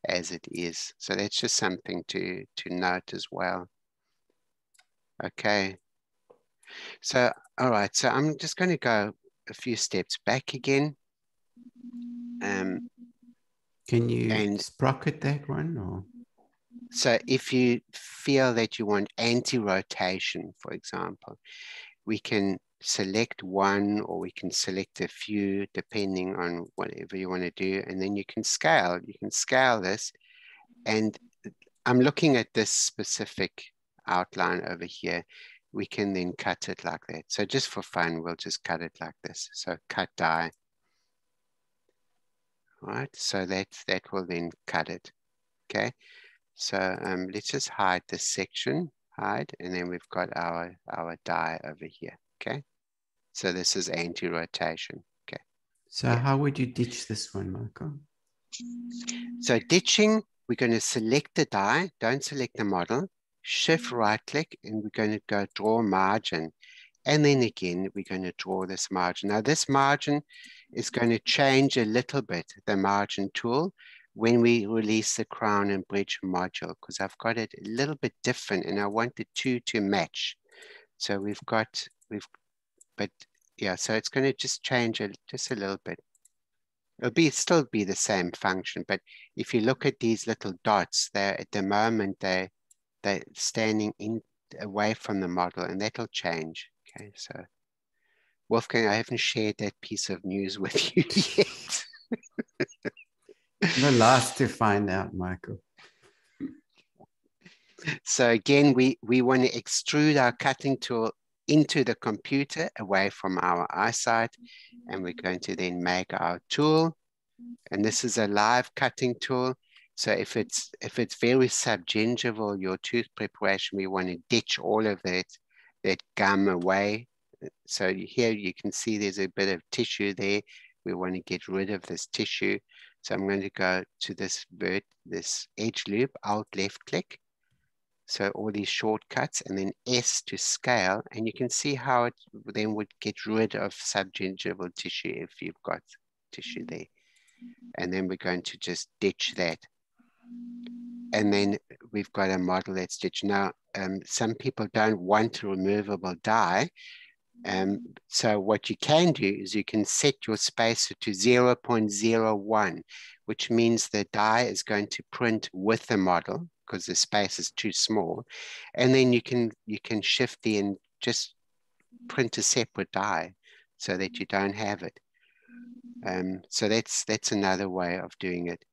as it is. So that's just something to note as well. Okay. So, all right. So I'm just going to go a few steps back again. Can you sprocket that one? Or? So if you feel that you want anti-rotation, for example, we can select one or we can select a few depending on whatever you want to do. And then you can scale. You can scale this. And I'm looking at this specific outline over here. We can then cut it like that. So just for fun, we'll just cut it like this. So cut die. All right, so that will then cut it. Okay, so let's just hide this section, hide, and then we've got our die over here. Okay, so this is anti-rotation. Okay. So how would you ditch this one, Michael? So ditching, we're going to select the die, don't select the model, shift right click, and we're going to go draw margin. And then again, we're going to draw this margin. Now this margin is going to change a little bit, the margin tool, when we release the crown and bridge module, because I've got it a little bit different and I want the two to match. So but yeah, so it's going to just change just a little bit. It'll still be the same function, but if you look at these little dots, they're at the moment, they're standing away from the model, and that'll change. Okay, so Wolfgang, I haven't shared that piece of news with you yet. The last to find out, Michael. So again, we want to extrude our cutting tool into the computer away from our eyesight, and we're going to then make our tool. And this is a live cutting tool. So if it's very subgingival, your tooth preparation, we want to ditch all of that gum away. So here you can see there's a bit of tissue there. We want to get rid of this tissue. So I'm going to go to this edge loop, Alt left click. So all these shortcuts, and then S to scale. And you can see how it then would get rid of subgingival tissue if you've got tissue there. And then we're going to just ditch that. And then we've got a model that's ditched. Now, some people don't want a removable die. So what you can do is you can set your spacer to 0.01, which means the die is going to print with the model because the space is too small. And then you can shift and just print a separate die so that you don't have it. So that's another way of doing it.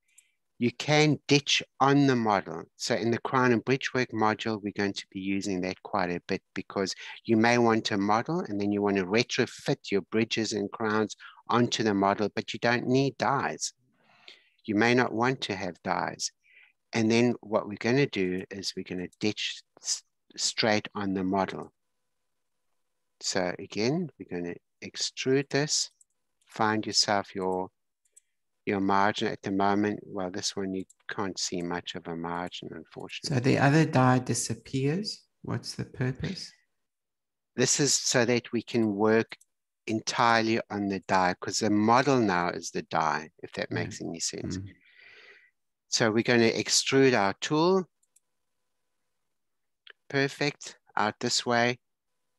You can ditch on the model. So in the crown and bridgework module, we're going to be using that quite a bit because you may want a model and then you want to retrofit your bridges and crowns onto the model, but you don't need dies. You may not want to have dies. And then what we're going to do is we're going to ditch straight on the model. So again, we're going to extrude this, find yourself your margin at the moment. Well, this one you can't see much of a margin, unfortunately. So the other die disappears. What's the purpose? This is so that we can work entirely on the die, because the model now is the die, if that makes any sense. So we're going to extrude our tool. Perfect, out this way.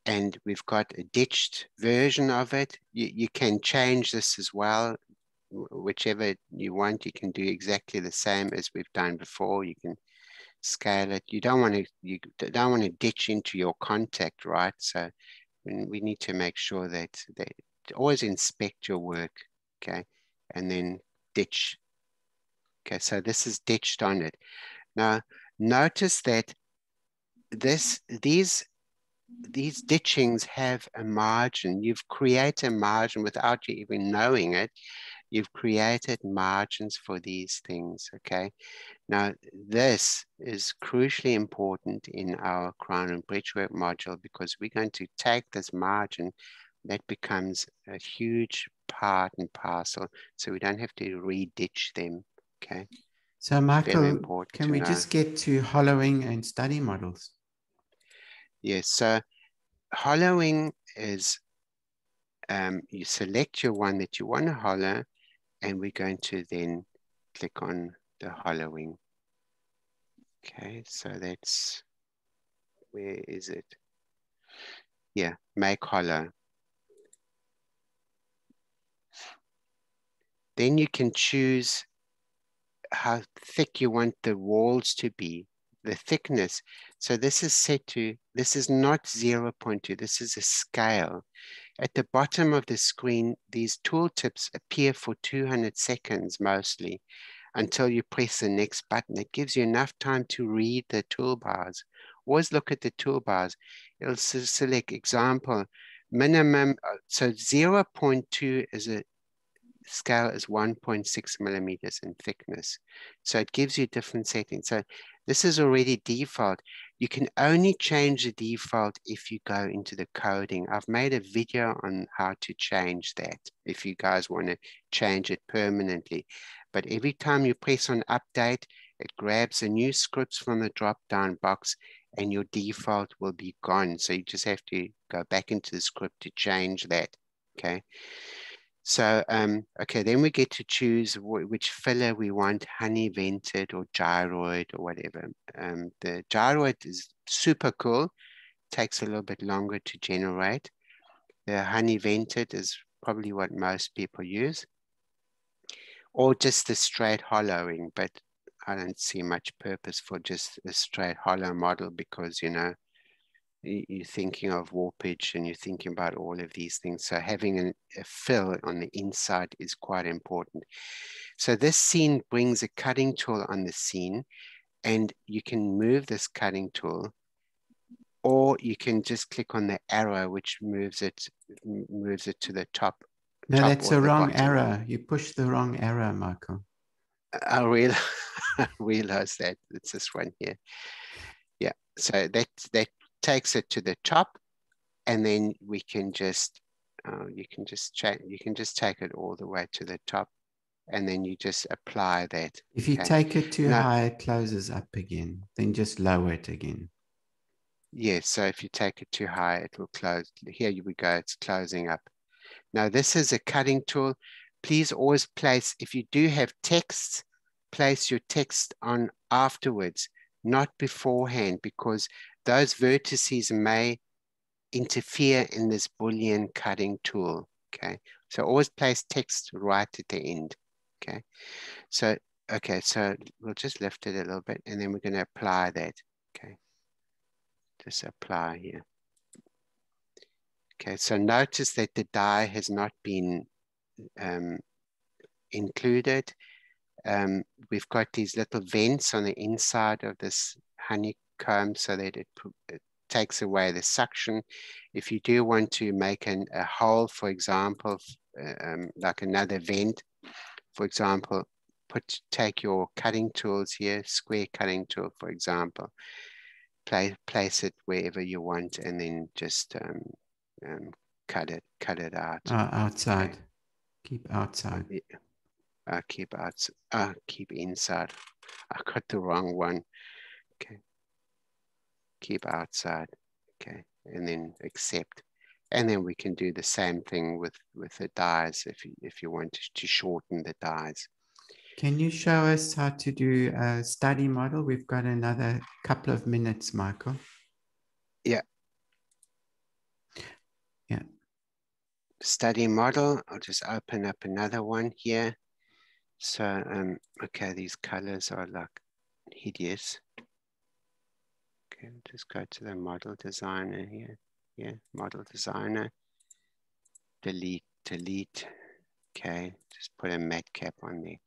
And we've got a ditched version of it. You can change this as well. Whichever you want, you can do exactly the same as we've done before. You can scale it. You don't want to ditch into your contact, right? So we need to make sure that always inspect your work, okay, and then ditch. Okay, so this is ditched on it. Now Notice that these ditchings have a margin. You've created a margin without you even knowing it. You've created margins for these things, okay? Now, this is crucially important in our crown and bridgework module because we're going to take this margin that becomes a huge part and parcel, so we don't have to re-ditch them, okay? So Michael, can we know. just get to hollowing and study models? Yes, so hollowing is, you select your one that you want to hollow, and we're going to then click on the hollowing. Okay, so that's, where is it? Yeah, make hollow. Then you can choose how thick you want the walls to be, the thickness. So this is set to, this is not 0.2, this is a scale. At the bottom of the screen, these tooltips appear for 200 seconds mostly until you press the next button. It gives you enough time to read the toolbars. Always look at the toolbars. It'll select example, minimum, so 0.2 is a scale is 1.6 millimeters in thickness. So it gives you different settings. So this is already default. You can only change the default if you go into the coding. I've made a video on how to change that if you guys want to change it permanently. But every time you press on update, it grabs a new scripts from the drop-down box and your default will be gone. So you just have to go back into the script to change that, okay? So, okay, then we get to choose which filler we want, honey vented or gyroid or whatever. The gyroid is super cool, takes a little bit longer to generate. The honey vented is probably what most people use, or just the straight hollowing, but I don't see much purpose for just a straight hollow model because, you know, you're thinking of warpage and you're thinking about all of these things. So having a fill on the inside is quite important. So this scene brings a cutting tool on the scene, and you can move this cutting tool, or you can just click on the arrow, which moves it to the top. No, that's a wrong arrow. You pushed the wrong arrow, Michael. I realize that. It's this one here. Yeah, so that takes it to the top, and then we can just you can just take it all the way to the top, and then you just apply that. If you take it too high, it closes up again. Then just lower it again. Yes, so if you take it too high, it will close. Here we go, it's closing up. Now this is a cutting tool. Please always place, if you do have text, place your text on afterwards, not beforehand, because those vertices may interfere in this Boolean cutting tool, okay? So always place text right at the end, okay? So, okay, so we'll just lift it a little bit and then we're gonna apply that, okay? Just apply here. Okay, so notice that the die has not been included. We've got these little vents on the inside of this honeycomb so that it takes away the suction. If you do want to make a hole, for example, like another vent, for example, take your cutting tools here, square cutting tool, for example, place it wherever you want, and then just cut it out. Outside. Okay. Keep outside. Keep inside. I got the wrong one. Okay. Keep outside. Okay. And then accept. And then we can do the same thing with the dies if you want to shorten the dies. Can you show us how to do a study model? We've got another couple of minutes, Michael. Yeah. Yeah. Study model. I'll just open up another one here. So, okay, these colors are like hideous. Okay, just go to the model designer here. Yeah, model designer. Delete. Okay, just put a mat cap on there.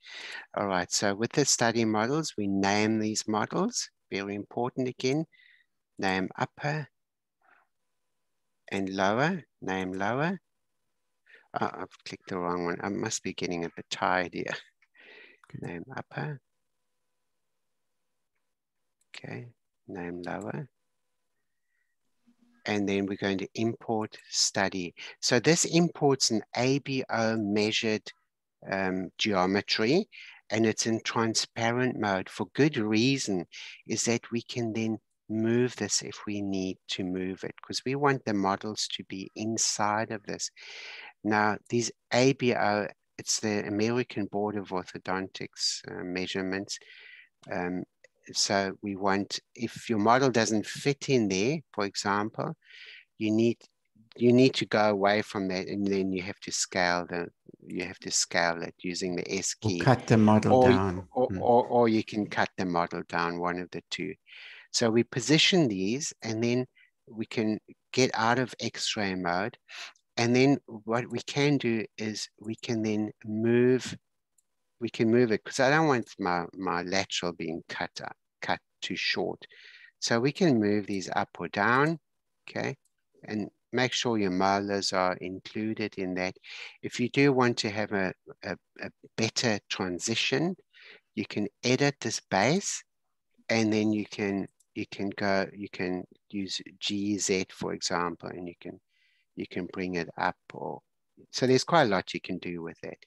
All right, so with the study models, we name these models. very important again. Name upper and lower, name lower. Oh, I've clicked the wrong one. I must be getting a bit tired here. Okay. Name upper. Okay, name lower. And then we're going to import study. So this imports an ABO measured geometry, and it's in transparent mode for good reason, is that we can then move this if we need to move it, because we want the models to be inside of this. Now, these ABO, it's the American Board of Orthodontics measurements. So we want, if your model doesn't fit in there, for example, you need to go away from that, and then you have to scale it using the S key. Or cut the model down. Or you can cut the model down, one of the two. So we position these, and then we can get out of X-ray mode. And then what we can do is we can then move it, because I don't want my lateral being cut too short. So we can move these up or down, okay? And make sure your molars are included in that. If you do want to have a better transition, you can edit this base, and then you can use GZ, for example, and you can bring it up, or so there's quite a lot you can do with it.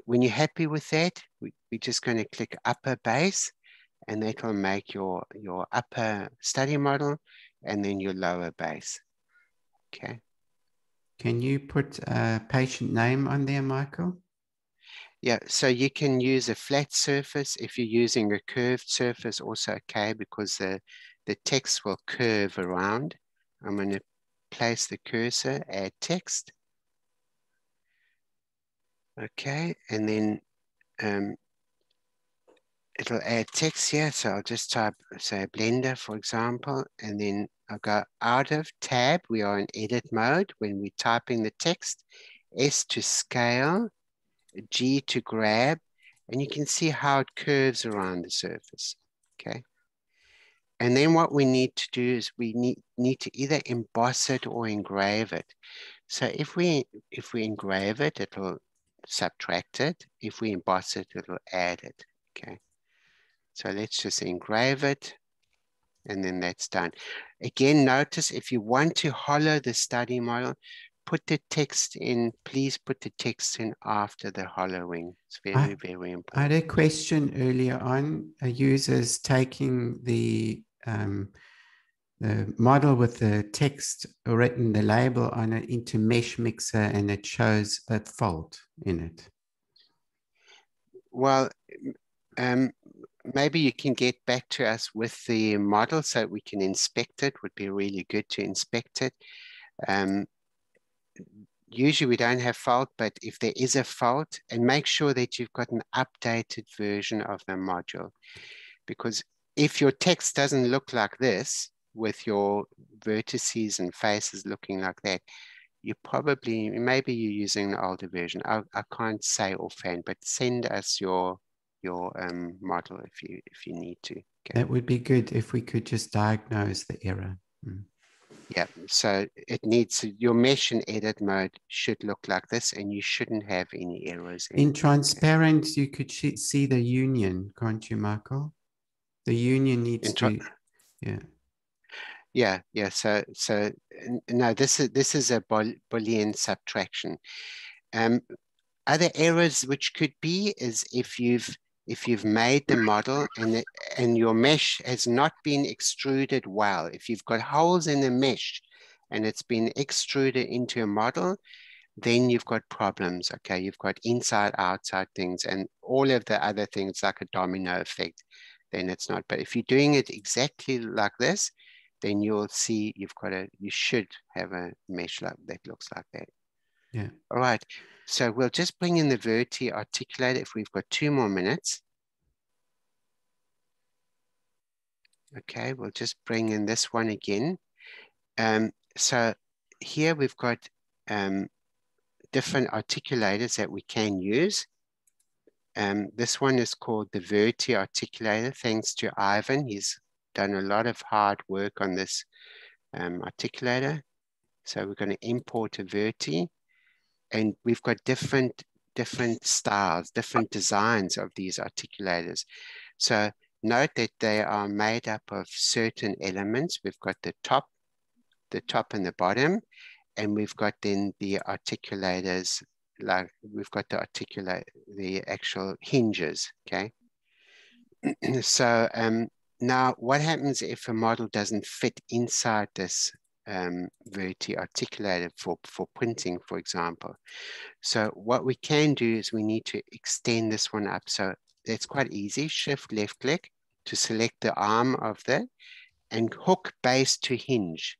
When you're happy with that, we're just going to click upper base, and that will make your upper study model, and then your lower base. Okay. Can you put a patient name on there, Michael? Yeah, so you can use a flat surface. If you're using a curved surface, also okay, because the text will curve around. I'm going to place the cursor, add text. Okay, and then it'll add text here. So I'll just type, say, Blender, for example, and then I'll go out of tab. We are in edit mode when we're typing the text. S to scale, G to grab, and you can see how it curves around the surface, okay? And then what we need to do is we need to either emboss it or engrave it. So if we engrave it, it'll subtract it. If we emboss it, it'll add it, okay? So let's just engrave it, and then that's done. Again, notice if you want to hollow the study model, put the text in, please put the text in after the hollowing. It's very, very important. I had a question earlier on, a user's taking the model with the text written, the label on it, into Mesh Mixer, and it shows a fault in it. Well, maybe you can get back to us with the model so we can inspect it. Would be really good to inspect it. Usually we don't have fault, but if there is a fault, and make sure that you've got an updated version of the module, because if your text doesn't look like this, with your vertices and faces looking like that, maybe you're using an older version. I can't say offhand, but send us your model if you need to. Okay. That would be good if we could just diagnose the error. Yeah, so it needs, your mesh and edit mode should look like this, and you shouldn't have any errors. In transparent, you could see the union, can't you, Michael? The union needs to, yeah. Yeah. So no, this is a Boolean subtraction. Other errors which could be is if you've made the model and your mesh has not been extruded well. If you've got holes in the mesh and it's been extruded into a model, then you've got problems. Okay, you've got inside, outside things, and all of the other things like a domino effect. Then it's not. But if you're doing it exactly like this, then you'll see you should have a mesh that looks like that. Yeah. All right. So we'll just bring in the Verti Articulator if we've got 2 more minutes. Okay, we'll just bring in this one again. So here we've got different articulators that we can use. This one is called the Verti Articulator, thanks to Ivan. He's done a lot of hard work on this articulator. So we're going to import a Verti, and we've got different styles, different designs of these articulators. So note that they are made up of certain elements. We've got the top and the bottom, and we've got then the articulators, like we've got the actual hinges, okay? So now what happens if a model doesn't fit inside this Verti articulator for printing, for example? So what we can do is we need to extend this one up. So it's quite easy. Shift left click to select the arm of that and hook base to hinge.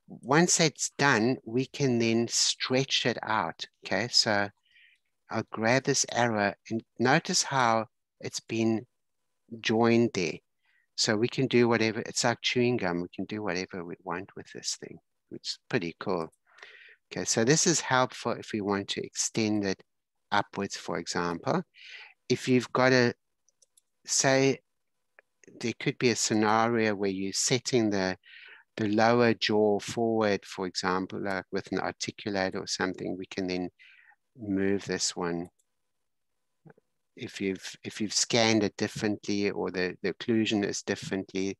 Once that's done, we can then stretch it out. Okay, so I'll grab this arrow and notice how it's been joined there. So we can do whatever, it's like chewing gum. We can do whatever we want with this thing, which is pretty cool. Okay, so this is helpful if we want to extend it upwards, for example. If you've got a, say, there could be a scenario where you're setting the lower jaw forward, for example, like with an articulator or something, we can then move this one. If you've scanned it differently or the occlusion is differently,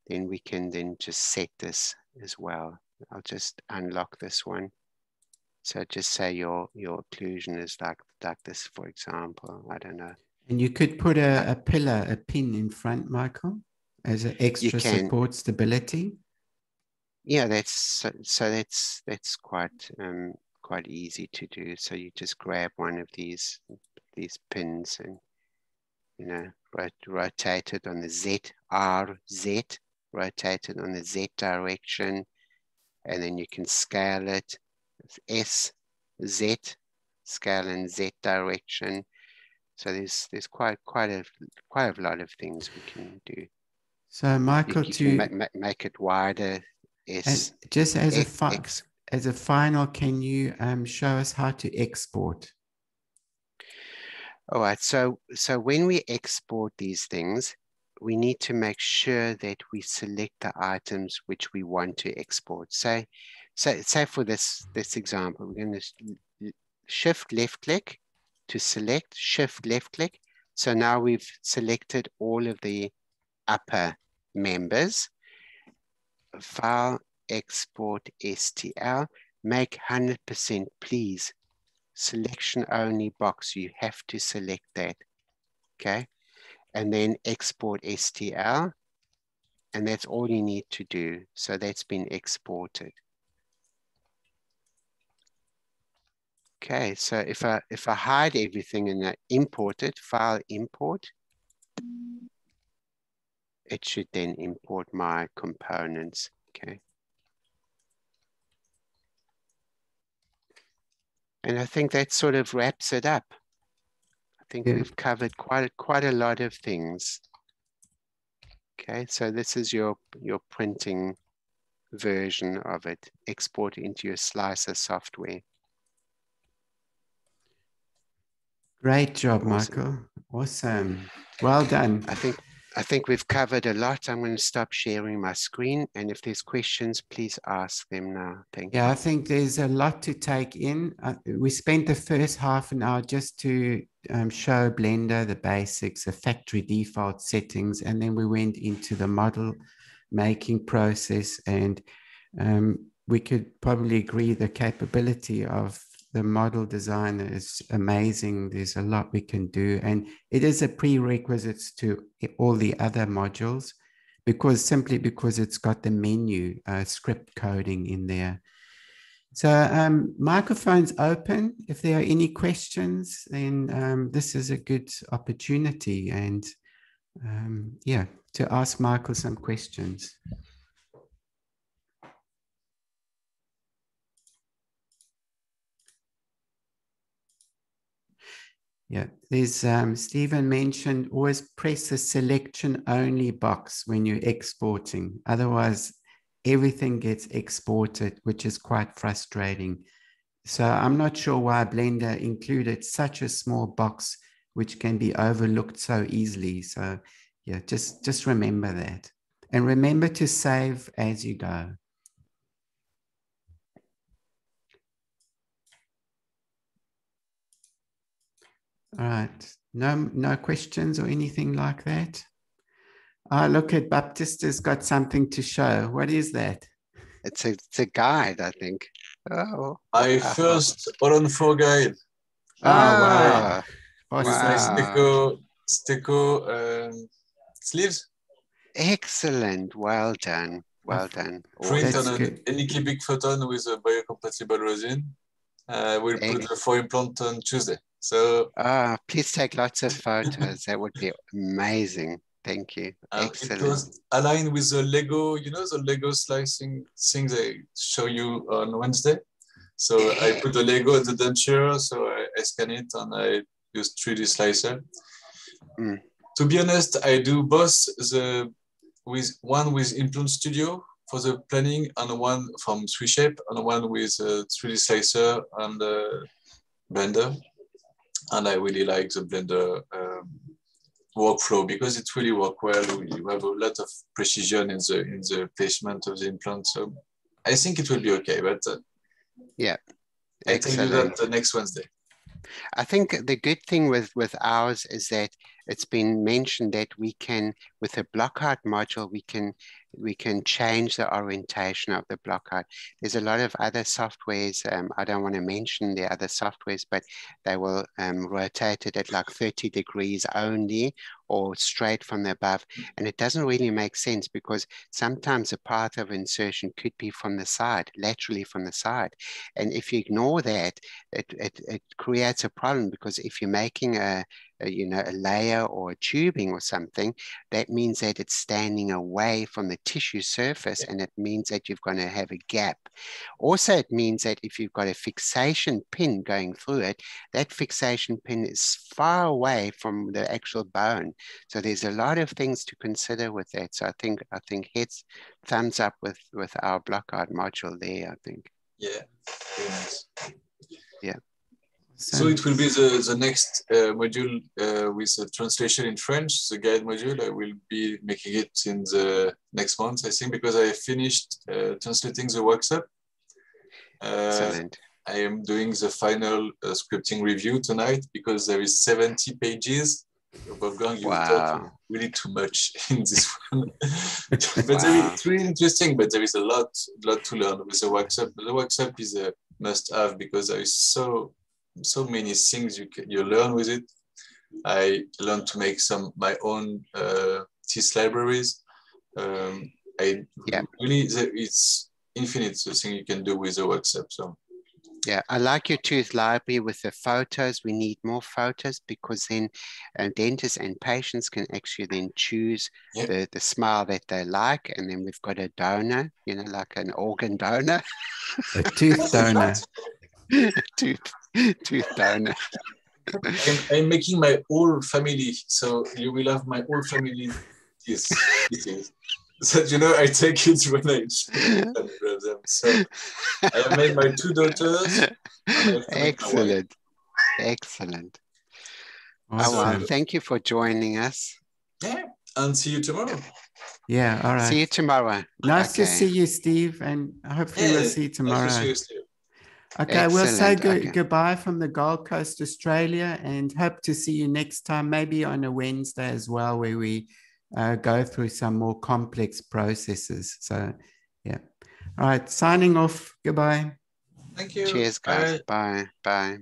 then we can then just set this as well. I'll just unlock this one. So just say your occlusion is like this, for example. I don't know. And you could put a pillar, a pin in front, Michael, as an extra support stability. Yeah, that's quite easy to do. So you just grab one of these pins and, you know, rotate it on the RZ, rotate it on the Z direction, and then you can scale it. S, Z, scale in Z direction. So there's quite a lot of things we can do. So Michael, you can make it wider. Just as a final, can you show us how to export? All right. So when we export these things, we need to make sure that we select the items which we want to export. Say for this example, we're going to shift left click to select, shift left click. So now we've selected all of the upper members. File, export STL, make 100% please. Selection only box, you have to select that. Okay. And then export STL. And that's all you need to do. So that's been exported. Okay, so if I hide everything and I import it, file import, it should then import my components. Okay. And I think that sort of wraps it up. I think we've covered quite a lot of things. Okay, so this is your printing version of it. Export it into your slicer software. Great job, Michael. Awesome. Well done. I think we've covered a lot. I'm going to stop sharing my screen. And if there's questions, please ask them now. Thank you. Yeah, I think there's a lot to take in. We spent the first half an hour just to show Blender the basics, the factory default settings, and then we went into the model making process, and we could probably agree the capability of the model designer is amazing. There's a lot we can do, and it is a prerequisite to all the other modules simply because it's got the menu script coding in there. So microphone's open. If there are any questions, then this is a good opportunity, and yeah, to ask Michael some questions. Yeah, there's Stephen mentioned always press the selection only box when you're exporting. Otherwise, everything gets exported, which is quite frustrating. So I'm not sure why Blender included such a small box, which can be overlooked so easily. So yeah, just remember that. And remember to save as you go. All right, no questions or anything like that? Look at Baptista's got something to show. What is that? It's a guide, I think. Oh, my first all-on-4 guide. Wow. With Awesome. my Steco sleeves. Excellent. Well done. Well done. Print That's on good. any cubic photon with a biocompatible resin. We'll put the 4 implant on Tuesday. So please take lots of photos. That would be amazing. Thank you. Excellent. It was aligned with the Lego, the Lego slicing things I show you on Wednesday. So I put the Lego at the denture, so I scan it and I use 3D slicer. To be honest, I do both one with Implant Studio for the planning and one from 3Shape and one with 3D slicer and Blender. And I really like the Blender workflow because it really works well. You have a lot of precision in the placement of the implant. So I think it will be okay, but yeah, I tell you that next Wednesday. I think the good thing with ours is that it's been mentioned that we can, with a block art module, we can change the orientation of the block art. There's a lot of other softwares. I don't want to mention the other softwares, but they will rotate it at like 30 degrees only or straight from the above. And it doesn't really make sense because sometimes the path of insertion could be from the side, laterally from the side. And if you ignore that, it creates a problem because if you're making a layer or a tubing or something, that means that it's standing away from the tissue surface, and it means that you're going to have a gap. Also, it means that if you've got a fixation pin going through it, that fixation pin is far away from the actual bone. So there's a lot of things to consider with that. So I think heads, thumbs up with our block art module there, I think. Yeah, very nice. Yeah. So it will be the next module with a translation in French, the guide module. I will be making it in the next month, I think, because I finished translating the workshop. Excellent. I am doing the final scripting review tonight because there is 70 pages. Wolfgang, you talk really too much in this one. But it's really interesting, but there is a lot to learn with the workshop. The workshop is a must-have because there is so many things you learn with it. I learned to make my own TIS libraries. Really, it's infinite the thing you can do with the workshop. So yeah, I like your tooth library with the photos. We need more photos because then dentists and patients can actually then choose the smile that they like. And then we've got a donor, like an organ donor. A tooth donor. tooth donor. I'm making my whole family, so you will have my whole family. Yes, so I take it when I grab them. So I have made my 2 daughters. Excellent. Excellent. Awesome. Oh, well, thank you for joining us. Yeah, and see you tomorrow. Yeah, all right. See you tomorrow. Nice to see you, Steve, and hopefully we'll see you tomorrow. Nice to see you, Steve. Okay, we'll say goodbye from the Gold Coast, Australia, and hope to see you next time, maybe on a Wednesday as well, where we go through some more complex processes. So, yeah. All right, signing off. Goodbye. Thank you. Cheers, guys. Bye. Bye.